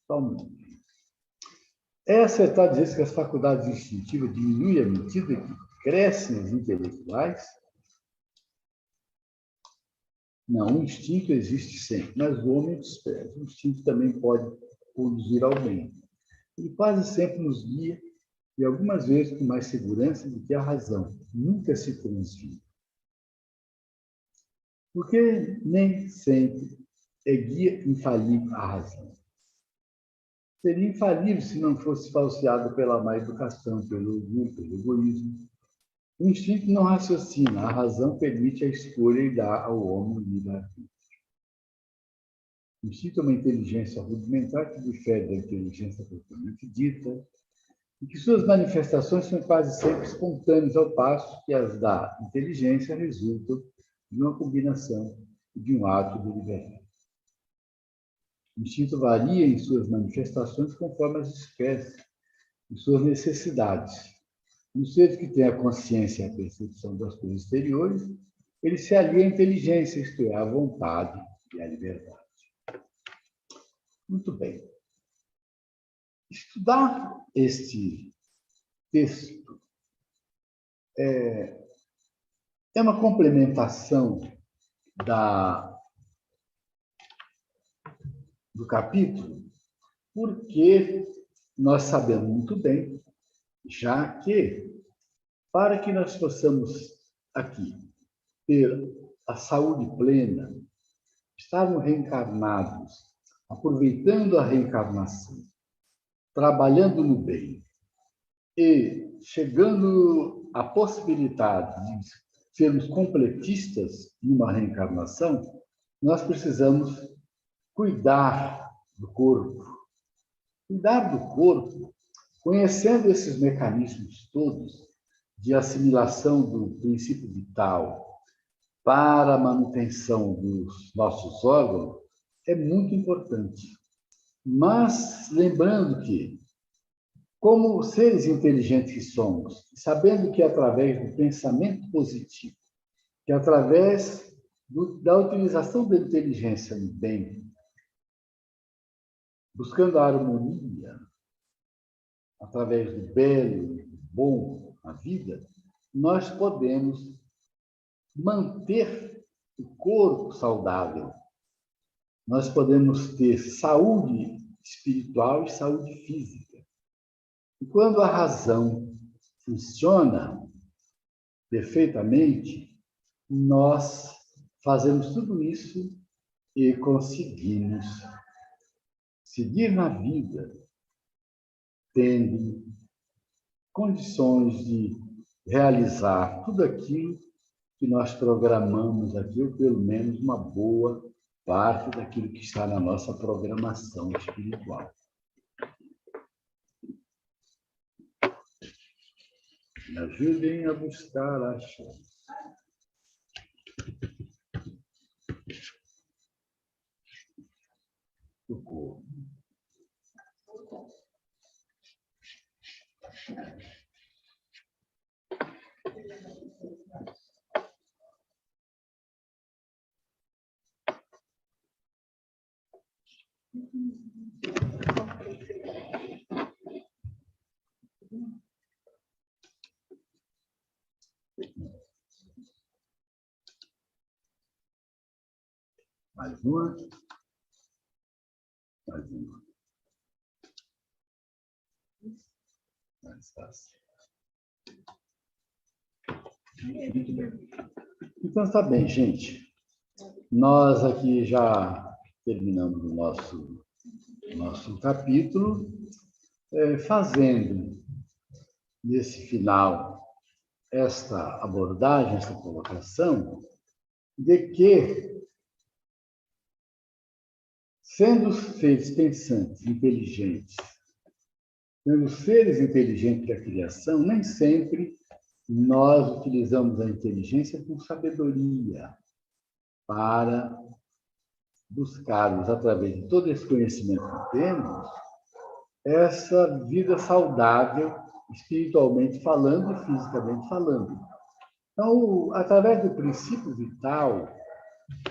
Só um minuto. É acertado dizer que as faculdades instintivas diminuem à medida que crescem as intelectuais? Não, o instinto existe sempre, mas o homem despreza. O instinto também pode conduzir ao bem. Ele quase sempre nos guia, e algumas vezes com mais segurança do que a razão. Nunca se transvia. Porque nem sempre é guia infalível a razão. Seria infalível se não fosse falseado pela má educação, pelo orgulho, pelo egoísmo. O instinto não raciocina, a razão permite a escolha e dá ao homem o livre-arbítrio. O instinto é uma inteligência rudimentar que difere da inteligência propriamente dita, e que suas manifestações são quase sempre espontâneas, ao passo que as da inteligência resultam de uma combinação e de um ato deliberado. O instinto varia em suas manifestações conforme as espécies e suas necessidades. Nos seres que têm a consciência e a percepção das coisas exteriores, ele se alia à inteligência, isto é, à vontade e à liberdade. Muito bem. Estudar este texto é uma complementação do capítulo, porque nós sabemos muito bem, já que, para que nós possamos aqui ter a saúde plena, estarmos reencarnados, aproveitando a reencarnação, trabalhando no bem e chegando à possibilidade de sermos completistas numa reencarnação, nós precisamos cuidar do corpo. Cuidar do corpo, conhecendo esses mecanismos todos de assimilação do princípio vital para a manutenção dos nossos órgãos, é muito importante. Mas lembrando que, como seres inteligentes que somos, sabendo que através do pensamento positivo, que através da utilização da inteligência no bem, buscando a harmonia, através do belo, do bom, a vida, nós podemos manter o corpo saudável. Nós podemos ter saúde espiritual e saúde física. E quando a razão funciona perfeitamente, nós fazemos tudo isso e conseguimos seguir na vida, tendo condições de realizar tudo aquilo que nós programamos aqui, ou pelo menos uma boa parte daquilo que está na nossa programação espiritual. Me ajudem a buscar a chance. Socorro. Mais uma. Mais uma. Mais fácil. Muito bem. Então, está bem, gente. Nós aqui já terminamos o nosso capítulo, fazendo, nesse final, esta abordagem, esta colocação, de que, sendo seres pensantes, inteligentes, sendo seres inteligentes da criação, nem sempre nós utilizamos a inteligência com sabedoria para buscarmos, através de todo esse conhecimento que temos, essa vida saudável, espiritualmente falando e fisicamente falando. Então, através do princípio vital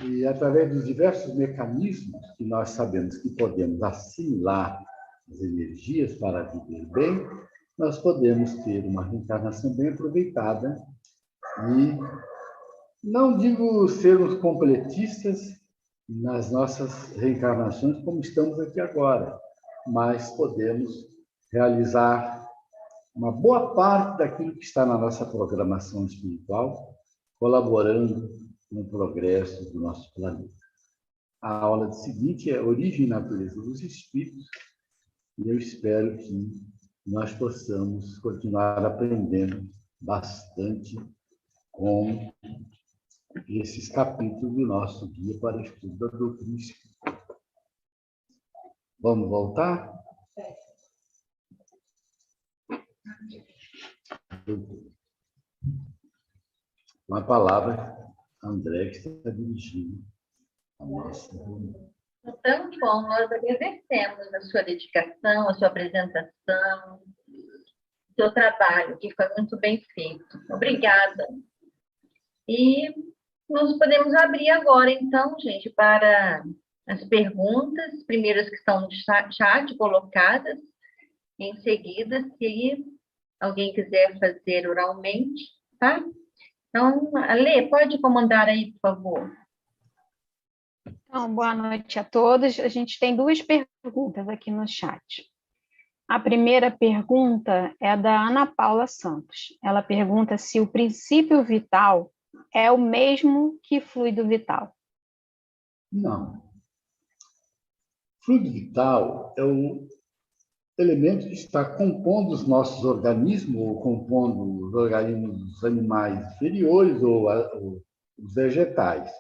e através dos diversos mecanismos que nós sabemos que podemos assimilar as energias para viver bem, nós podemos ter uma reencarnação bem aproveitada e, não digo sermos completistas nas nossas reencarnações como estamos aqui agora, mas podemos realizar uma boa parte daquilo que está na nossa programação espiritual, colaborando com o progresso do nosso planeta. A aula seguinte é Origem e Natureza dos Espíritos, e eu espero que nós possamos continuar aprendendo bastante com esses capítulos do nosso Guia para o Estudo da Doutrina Espírita. Vamos voltar? Com a palavra, André, que está dirigindo a nossa reunião. Então, bom, nós agradecemos a sua dedicação, a sua apresentação, o seu trabalho, que foi muito bem feito. Obrigada. E nós podemos abrir agora, então, gente, para as perguntas, primeiras que estão no chat colocadas, em seguida, se alguém quiser fazer oralmente, tá? Então, Alê, pode comandar aí, por favor. Então, boa noite a todos. A gente tem duas perguntas aqui no chat. A primeira pergunta é da Ana Paula Santos. Ela pergunta se o princípio vital é o mesmo que fluido vital. Não. Fluido vital é o elemento que está compondo os nossos organismos, ou compondo os organismos dos animais inferiores ou os vegetais.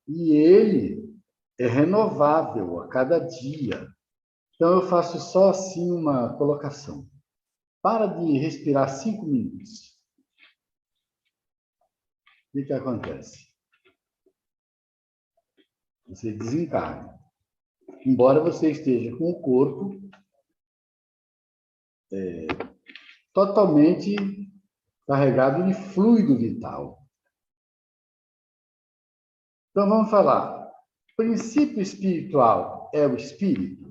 E ele é renovável a cada dia. Então, eu faço só assim uma colocação. Para de respirar 5 minutos. O que acontece? Você desencarna. Embora você esteja com o corpo totalmente carregado de fluido vital. Então, vamos falar. O princípio espiritual é o espírito?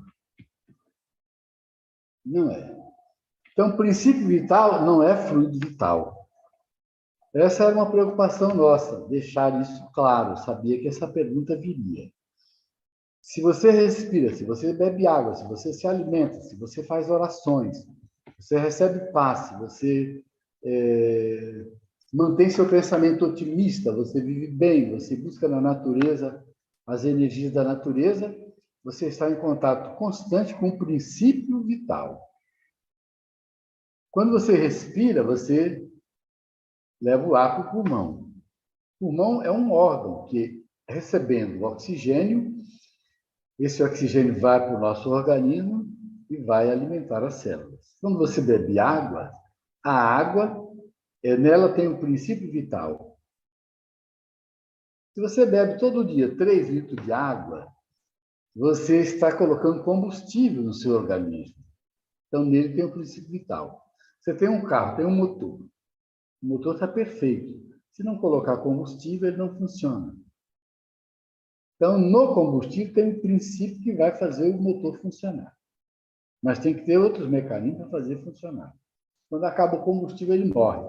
Não é. Então, o princípio vital não é fluido vital. Essa era uma preocupação nossa, deixar isso claro. Sabia que essa pergunta viria. Se você respira, se você bebe água, se você se alimenta, se você faz orações, você recebe paz, se você mantém seu pensamento otimista, você vive bem, você busca na natureza as energias da natureza, você está em contato constante com o princípio vital. Quando você respira, você leva o ar para o pulmão. O pulmão é um órgão que, recebendo oxigênio, esse oxigênio vai para o nosso organismo e vai alimentar as células. Quando você bebe água, a água, nela tem um princípio vital. Se você bebe todo dia 3 litros de água, você está colocando combustível no seu organismo. Então, nele tem um princípio vital. Você tem um carro, tem um motor. O motor está perfeito. Se não colocar combustível, ele não funciona. Então, no combustível tem um princípio que vai fazer o motor funcionar. Mas tem que ter outros mecanismos para fazer funcionar. Quando acaba o combustível, ele morre.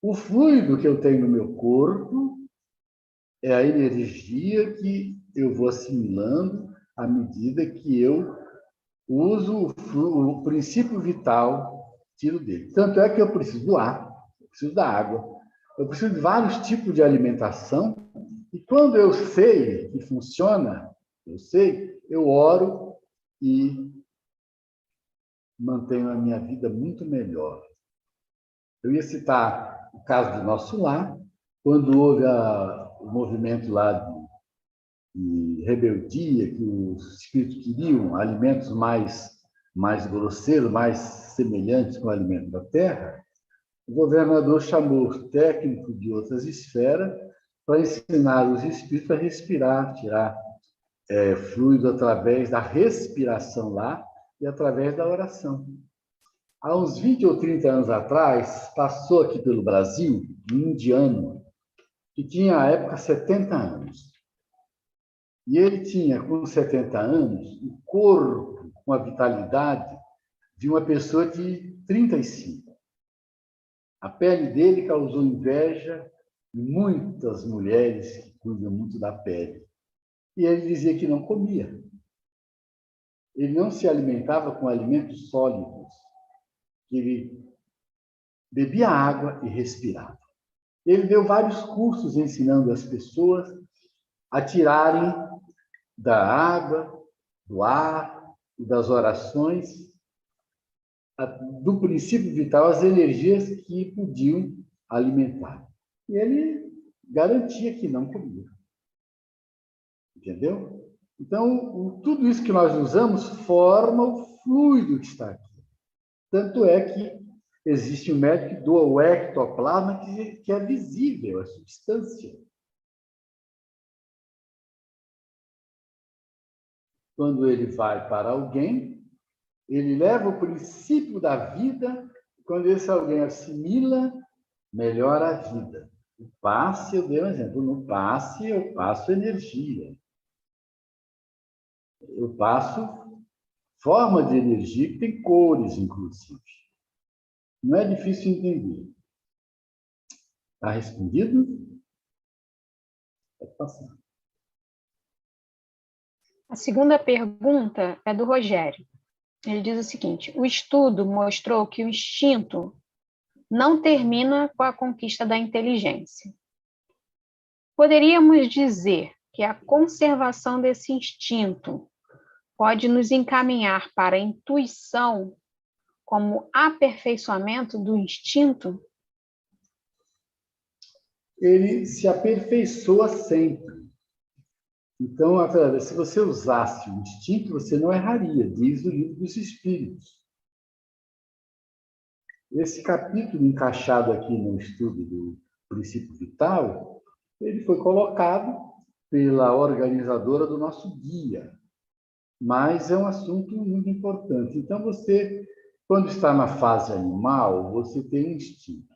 O fluido que eu tenho no meu corpo é a energia que eu vou assimilando à medida que eu uso o princípio vital, tiro dele. Tanto é que eu preciso do ar, eu preciso da água, eu preciso de vários tipos de alimentação. E quando eu sei que funciona, eu oro e mantenho a minha vida muito melhor. Eu ia citar o caso do nosso lar, quando houve o movimento lá de rebeldia, que os espíritos queriam alimentos mais grosseiros, mais semelhantes com o alimento da terra, o governador chamou técnicos de outras esferas para ensinar os espíritos a respirar, tirar fluido através da respiração lá e através da oração. Há uns 20 ou 30 anos atrás, passou aqui pelo Brasil um indiano que tinha, à época, 70 anos. E ele tinha, com 70 anos, o corpo com a vitalidade de uma pessoa de 35. A pele dele causou inveja de muitas mulheres que cuidam muito da pele. E ele dizia que não comia. Ele não se alimentava com alimentos sólidos. Ele bebia água e respirava. Ele deu vários cursos ensinando as pessoas a tirarem da água, do ar e das orações, do princípio vital, as energias que podiam alimentar. E ele garantia que não comia. Entendeu? Então, tudo isso que nós usamos forma o fluido que está aqui. Tanto é que existe um médico que doa o ectoplasma, que é visível, a substância. Quando ele vai para alguém, ele leva o princípio da vida, quando esse alguém assimila, melhora a vida. O passe, eu dei um exemplo, no passe eu passo energia. Eu passo forma de energia que tem cores, inclusive. Não é difícil entender. Está respondido? Pode passar. A segunda pergunta é do Rogério. Ele diz o seguinte: o estudo mostrou que o instinto não termina com a conquista da inteligência. Poderíamos dizer que a conservação desse instinto pode nos encaminhar para a intuição como aperfeiçoamento do instinto? Ele se aperfeiçoa sempre. Então, se você usasse o instinto, você não erraria, diz o Livro dos Espíritos. Esse capítulo encaixado aqui no estudo do princípio vital, ele foi colocado pela organizadora do nosso guia, mas é um assunto muito importante. Então, você, quando está na fase animal, você tem um instinto.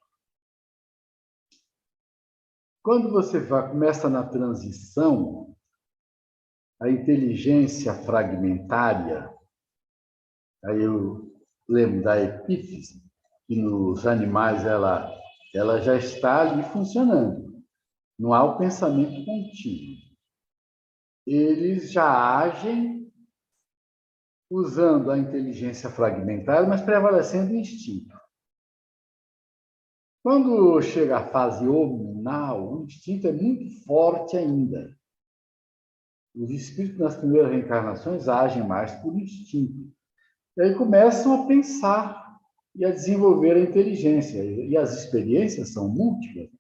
Quando você começa na transição, a inteligência fragmentária, aí eu lembro da epífise, que nos animais ela já está ali funcionando. Não há o pensamento contínuo. Eles já agem usando a inteligência fragmentária, mas prevalecendo o instinto. Quando chega a fase hominal, o instinto é muito forte ainda. Os espíritos nas primeiras reencarnações agem mais por instinto. E aí começam a pensar e a desenvolver a inteligência. E as experiências são múltiplas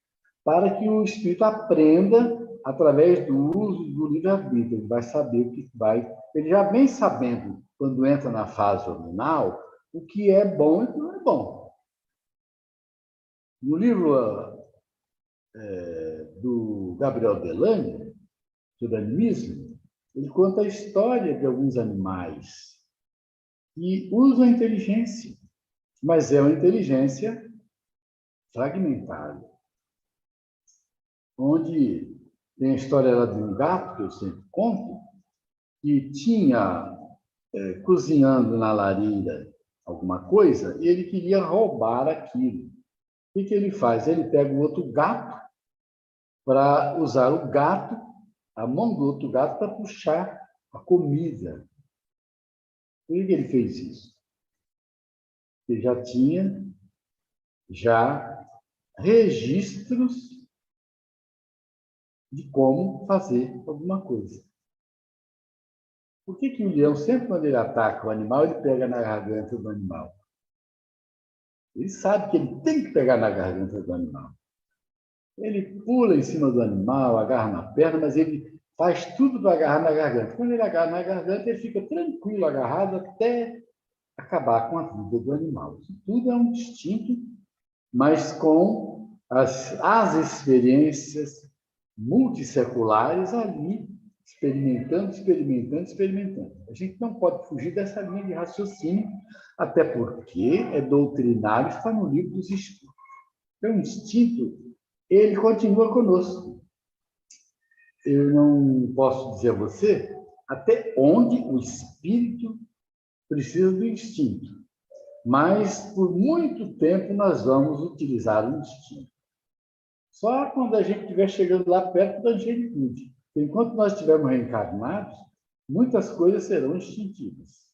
para que o espírito aprenda através do uso do livre-arbítrio. Ele vai saber o que vai... Ele já vem sabendo, quando entra na fase hormonal, o que é bom e o que não é bom. No livro do Gabriel Delany, sobre animismo, ele conta a história de alguns animais que usam a inteligência, mas é uma inteligência fragmentada. Onde tem a história lá de um gato, que eu sempre conto, que tinha, cozinhando na lareira alguma coisa, e ele queria roubar aquilo. O que ele faz? Ele pega um outro gato para usar o gato, a mão do outro gato, para puxar a comida. Por que ele fez isso? Ele já tinha registros de como fazer alguma coisa. Por que o leão, sempre quando ele ataca o animal, ele pega na garganta do animal? Ele sabe que ele tem que pegar na garganta do animal. Ele pula em cima do animal, agarra na perna, mas ele faz tudo para agarrar na garganta. Quando ele agarra na garganta, ele fica tranquilo, agarrado, até acabar com a vida do animal. Isso tudo é um instinto, mas com as experiências multisseculares ali, experimentando. A gente não pode fugir dessa linha de raciocínio, até porque é doutrinário, está no Livro dos Espíritos. Então, o instinto, ele continua conosco. Eu não posso dizer a você até onde o espírito precisa do instinto, mas por muito tempo nós vamos utilizar o instinto. Só quando a gente estiver chegando lá perto da angelitude. Enquanto nós estivermos reencarnados, muitas coisas serão instintivas.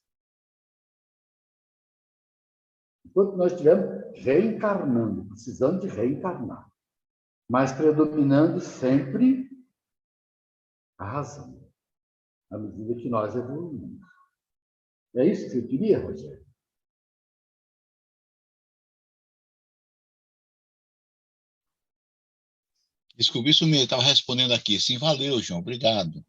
Enquanto nós estivermos reencarnando, precisando de reencarnar, mas predominando sempre a razão, à medida que nós evoluímos. É isso que você queria, Rogério? Desculpe, isso mesmo, estava respondendo aqui. Sim, valeu, João, obrigado.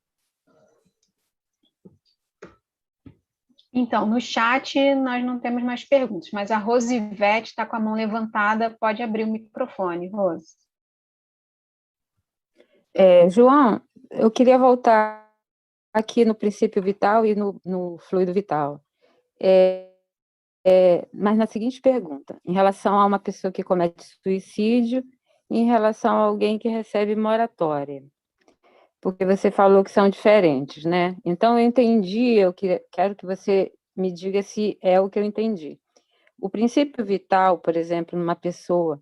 Então, no chat nós não temos mais perguntas, mas a Rosivete está com a mão levantada, pode abrir o microfone, Rose. João, eu queria voltar aqui no princípio vital e no fluido vital. Mas na seguinte pergunta, em relação a uma pessoa que comete suicídio e em relação a alguém que recebe moratória. Porque você falou que são diferentes, né? Então, eu entendi, quero que você me diga se é o que eu entendi. O princípio vital, por exemplo, numa pessoa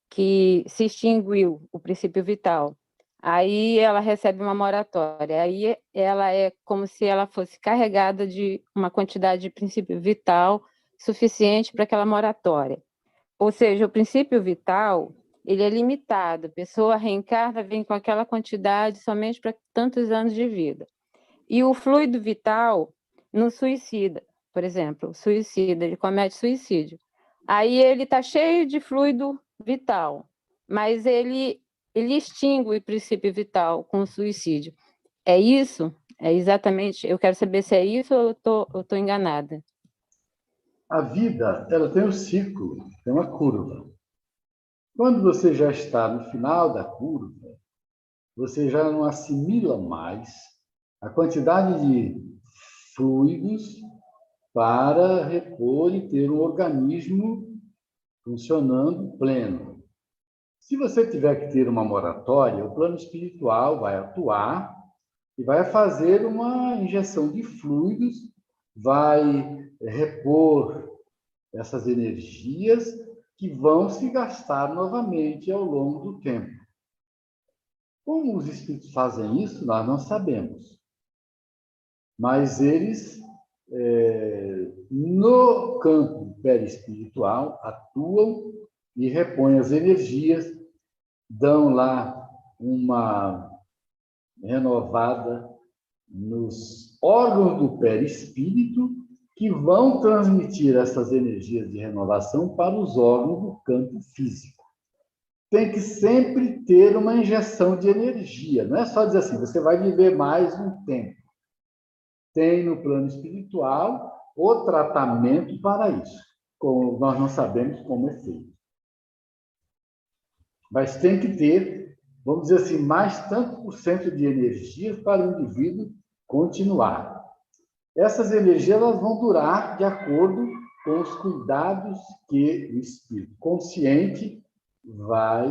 que se extinguiu o princípio vital, aí ela recebe uma moratória, aí ela é como se ela fosse carregada de uma quantidade de princípio vital suficiente para aquela moratória. Ou seja, o princípio vital, ele é limitado, a pessoa reencarna, vem com aquela quantidade somente para tantos anos de vida. E o fluido vital não suicida, por exemplo, suicida, ele comete suicídio. Aí ele está cheio de fluido vital, mas ele extingue o princípio vital com o suicídio. É isso? É exatamente? Eu quero saber se é isso ou eu tô enganada. A vida, ela tem um ciclo, tem uma curva. Quando você já está no final da curva, você já não assimila mais a quantidade de fluidos para repor e ter um organismo funcionando pleno. Se você tiver que ter uma moratória, o plano espiritual vai atuar e vai fazer uma injeção de fluidos, vai repor essas energias que vão se gastar novamente ao longo do tempo. Como os espíritos fazem isso, nós não sabemos. Mas eles, no campo perispiritual, atuam e repõem as energias, dão lá uma renovada nos órgãos do perispírito, que vão transmitir essas energias de renovação para os órgãos do campo físico. Tem que sempre ter uma injeção de energia. Não é só dizer assim, você vai viver mais um tempo. Tem no plano espiritual o tratamento para isso. Como nós não sabemos como é feito. Mas tem que ter, vamos dizer assim, mais tanto por cento de energia para o indivíduo continuar. Essas energias elas vão durar de acordo com os cuidados que o espírito consciente vai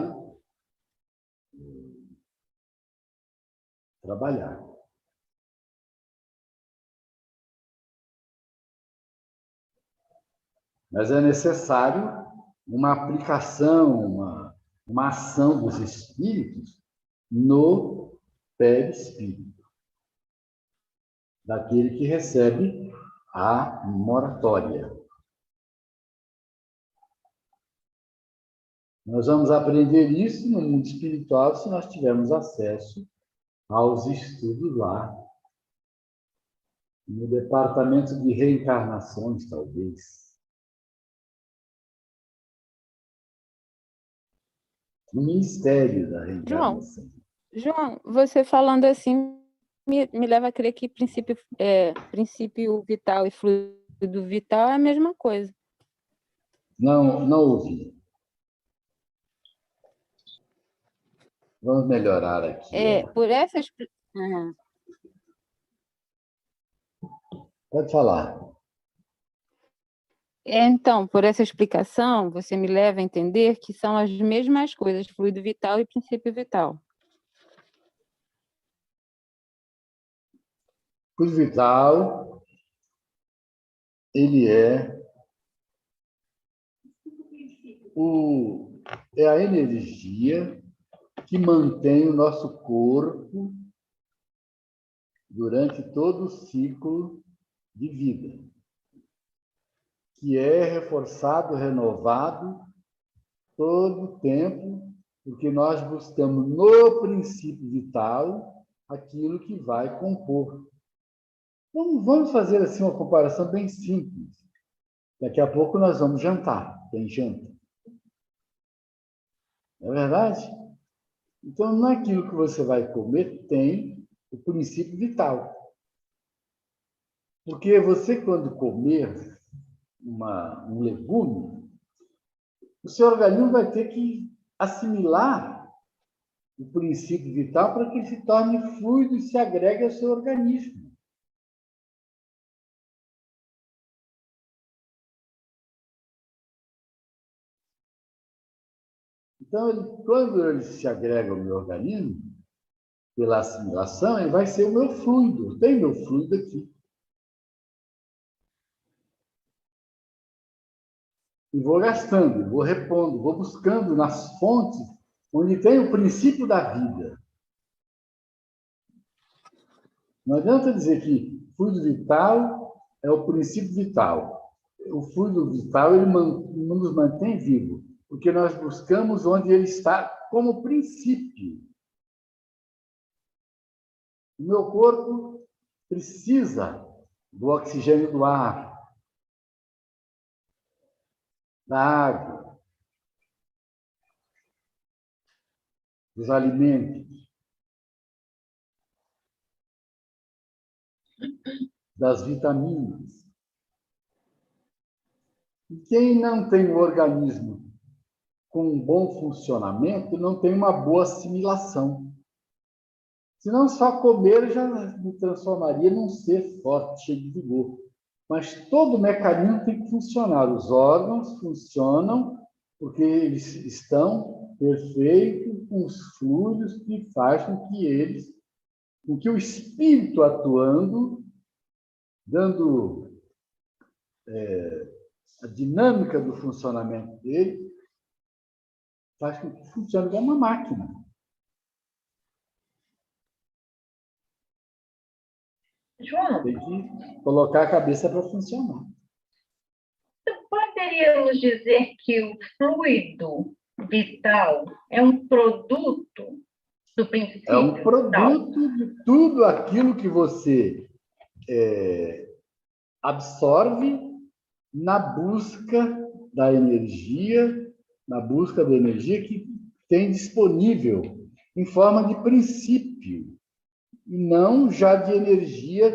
trabalhar. Mas é necessário uma aplicação, uma ação dos espíritos no perispírito, daquele que recebe a moratória. Nós vamos aprender isso no mundo espiritual se nós tivermos acesso aos estudos lá, no departamento de reencarnações, talvez. No Ministério da Reencarnação. João, você falando assim me leva a crer que princípio vital e fluido vital é a mesma coisa. Não ouvi. Vamos melhorar aqui. Por essas... Pode falar. Então, por essa explicação, você me leva a entender que são as mesmas coisas, fluido vital e princípio vital. Fluido vital, ele é a energia que mantém o nosso corpo durante todo o ciclo de vida, que é reforçado, renovado todo o tempo, porque nós buscamos no princípio vital aquilo que vai compor. Então, vamos fazer assim uma comparação bem simples. Daqui a pouco nós vamos jantar, tem janta. Não é verdade? Então, naquilo que você vai comer tem o princípio vital. Porque você, quando comer um legume, o seu organismo vai ter que assimilar o princípio vital para que ele se torne fluido e se agregue ao seu organismo. Então, quando ele se agrega ao meu organismo, pela assimilação, ele vai ser o meu fluido. Tem meu fluido aqui. e vou gastando, vou repondo, vou buscando nas fontes onde tem o princípio da vida. Não adianta dizer que fluido vital é o princípio vital. O fluido vital ele nos mantém vivo, porque nós buscamos onde ele está como princípio. O meu corpo precisa do oxigênio do ar, da água, dos alimentos, das vitaminas. E quem não tem o organismo com um bom funcionamento não tem uma boa assimilação. Se não só comer já me transformaria num ser forte, cheio de vigor. Mas todo o mecanismo tem que funcionar. Os órgãos funcionam porque eles estão perfeitos com os fluidos que fazem com que o espírito atuando, dando a dinâmica do funcionamento dele, faz com que funcione como uma máquina. João, Tem que colocar a cabeça para funcionar. então poderíamos dizer que o fluido vital é um produto do princípio É um vital? produto de tudo aquilo que você absorve na busca da energia, que tem disponível em forma de princípio, e não já de energia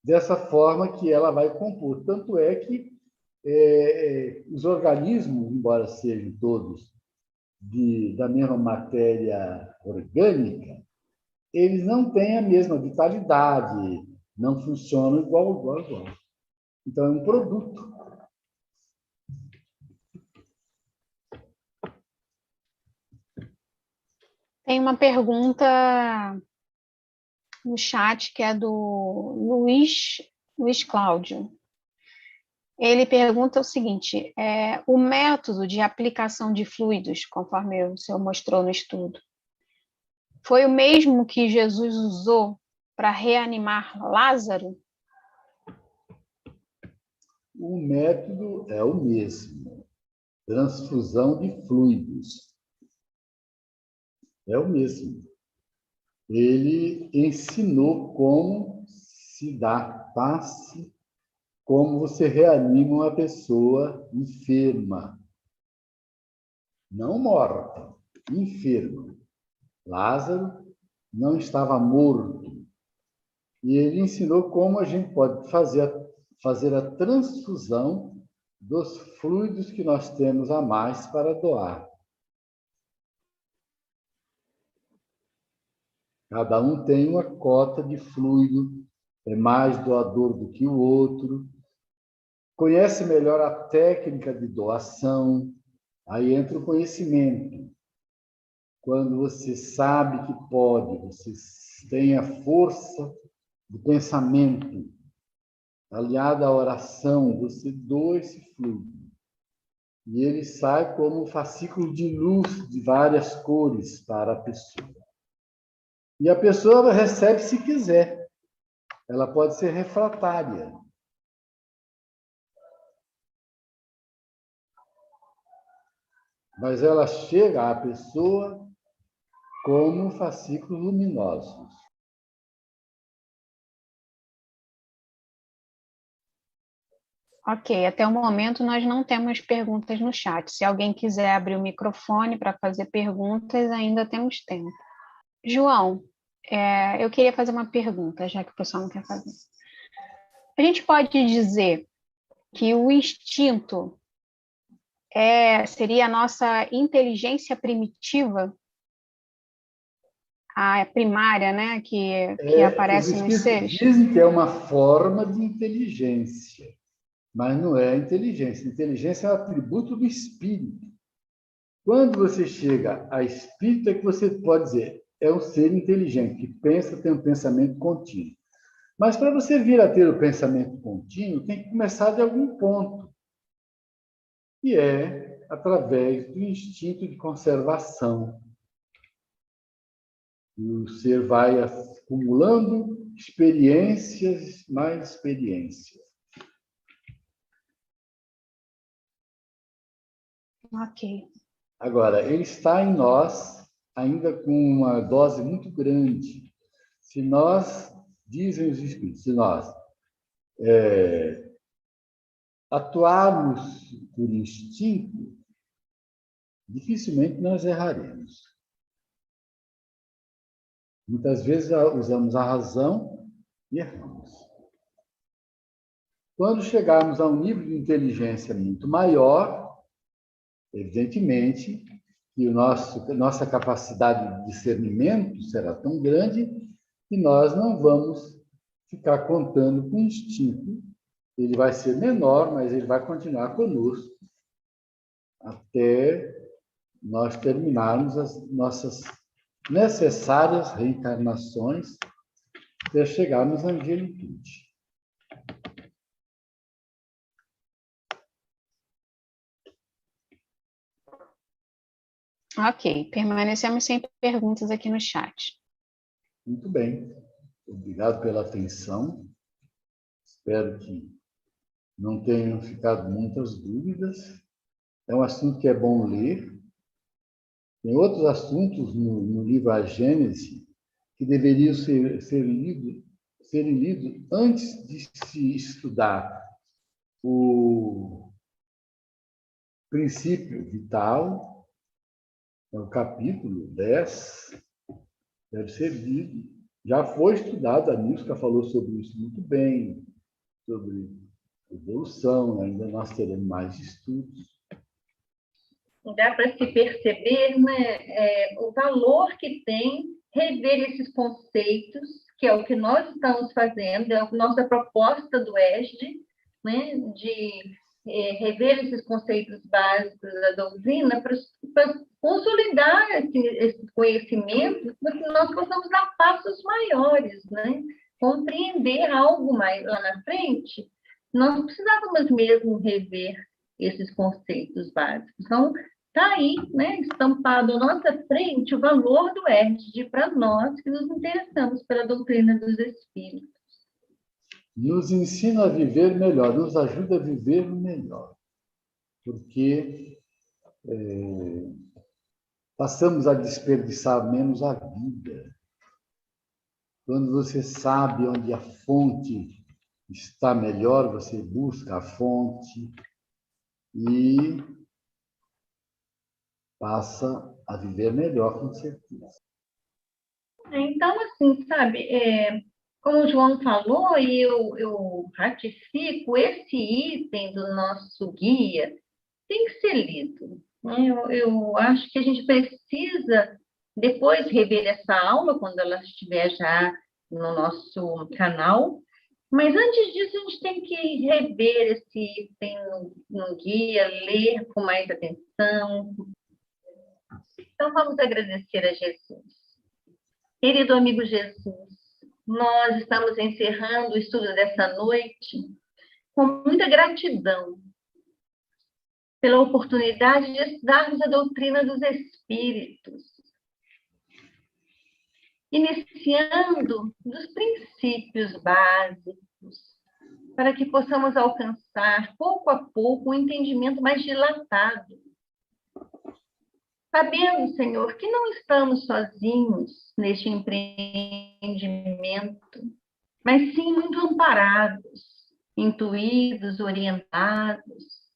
dessa forma que ela vai compor. Tanto é que os organismos, embora sejam todos da mesma matéria orgânica, eles não têm a mesma vitalidade, não funcionam igual. Então, é um produto. Tem uma pergunta no chat que é do Luiz Cláudio. Ele pergunta o seguinte: o método de aplicação de fluidos, conforme o senhor mostrou no estudo, foi o mesmo que Jesus usou para reanimar Lázaro? O método é o mesmo. Transfusão de fluidos. É o mesmo. Ele ensinou como se dá passe, como você reanima uma pessoa enferma. Não morta, enferma. Lázaro não estava morto. E ele ensinou como a gente pode fazer a transfusão dos fluidos que nós temos a mais para doar. Cada um tem uma cota de fluido, é mais doador do que o outro, conhece melhor a técnica de doação, aí entra o conhecimento. Quando você sabe que pode, você tem a força do pensamento, aliada à oração, você doa esse fluido. E ele sai como um fascículo de luz de várias cores para a pessoa. E a pessoa recebe se quiser. Ela pode ser refratária. Mas ela chega à pessoa como fascículos luminosos. Ok, até o momento nós não temos perguntas no chat. Se alguém quiser abrir o microfone para fazer perguntas, ainda temos tempo. João, eu queria fazer uma pergunta, já que o pessoal não quer fazer. A gente pode dizer que o instinto seria a nossa inteligência primitiva, a primária, né, que aparece nos seres? Dizem que é uma forma de inteligência, mas não é inteligência. Inteligência é um atributo do espírito. Quando você chega a espírito, é que você pode dizer, é um ser inteligente, que pensa, tem um pensamento contínuo. Mas para você vir a ter o pensamento contínuo, tem que começar de algum ponto. e é através do instinto de conservação. E o ser vai acumulando experiências, mais experiências. Ok. Agora, ele está em nós ainda com uma dose muito grande. Se nós, dizem os Espíritos, se nós atuarmos por instinto, dificilmente nós erraremos. Muitas vezes usamos a razão e erramos. Quando chegarmos a um nível de inteligência muito maior, evidentemente que nossa capacidade de discernimento será tão grande que nós não vamos ficar contando com instinto. Ele vai ser menor, mas ele vai continuar conosco até nós terminarmos as nossas necessárias reencarnações até chegarmos à angelitude. Ok, permanecemos sem perguntas aqui no chat. Muito bem. Obrigado pela atenção. Espero que não tenham ficado muitas dúvidas. É um assunto que é bom ler. Tem outros assuntos no livro A Gênese que deveriam serem lidos antes de se estudar o princípio vital. É o capítulo 10, deve ser lido. Já foi estudado, a Nilska falou sobre isso muito bem, sobre evolução, ainda nós teremos mais estudos. Dá para se perceber, né, o valor que tem rever esses conceitos, que é o que nós estamos fazendo, é a nossa proposta do ESD, né, de rever esses conceitos básicos da doutrina para consolidar esse conhecimento para que nós possamos dar passos maiores, né? Compreender algo mais lá na frente. Nós precisávamos mesmo rever esses conceitos básicos. Então, está aí, né, estampado à nossa frente o valor do ESD para nós que nos interessamos pela doutrina dos Espíritos. Nos ensina a viver melhor, nos ajuda a viver melhor, porque passamos a desperdiçar menos a vida. Quando você sabe onde a fonte está melhor, você busca a fonte e passa a viver melhor, com certeza. Então, assim, sabe, como o João falou, e eu ratifico, esse item do nosso guia tem que ser lido. Né? Eu acho que a gente precisa depois rever essa aula, quando ela estiver já no nosso canal, mas antes disso a gente tem que rever esse item no guia, ler com mais atenção. Então, vamos agradecer a Jesus. Querido amigo Jesus, nós estamos encerrando o estudo dessa noite com muita gratidão pela oportunidade de estudarmos a doutrina dos Espíritos, iniciando dos princípios básicos, para que possamos alcançar, pouco a pouco, um entendimento mais dilatado. Sabendo, Senhor, que não estamos sozinhos neste empreendimento, mas sim muito amparados, intuídos, orientados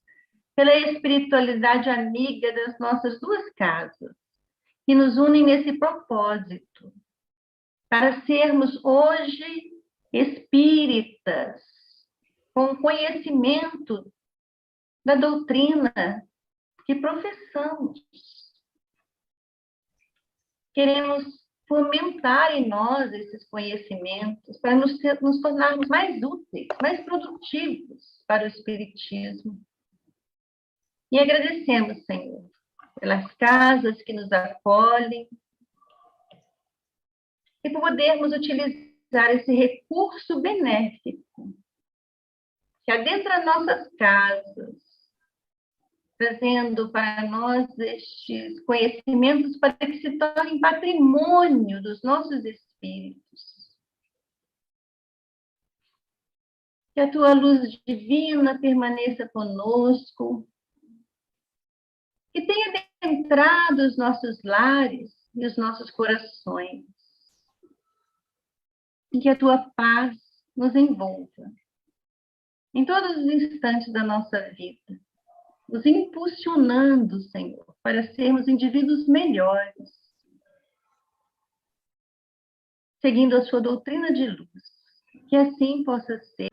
pela espiritualidade amiga das nossas duas casas, que nos unem nesse propósito, para sermos hoje espíritas, com conhecimento da doutrina que professamos. Queremos fomentar em nós esses conhecimentos para nos tornarmos mais úteis, mais produtivos para o Espiritismo. E agradecemos, Senhor, pelas casas que nos acolhem e por podermos utilizar esse recurso benéfico que adentra nossas casas, trazendo para nós estes conhecimentos para que se tornem patrimônio dos nossos espíritos. Que a tua luz divina permaneça conosco, que tenha adentrado os nossos lares e os nossos corações, e que a tua paz nos envolva em todos os instantes da nossa vida, nos impulsionando, Senhor, para sermos indivíduos melhores, seguindo a sua doutrina de luz. Que assim possa ser.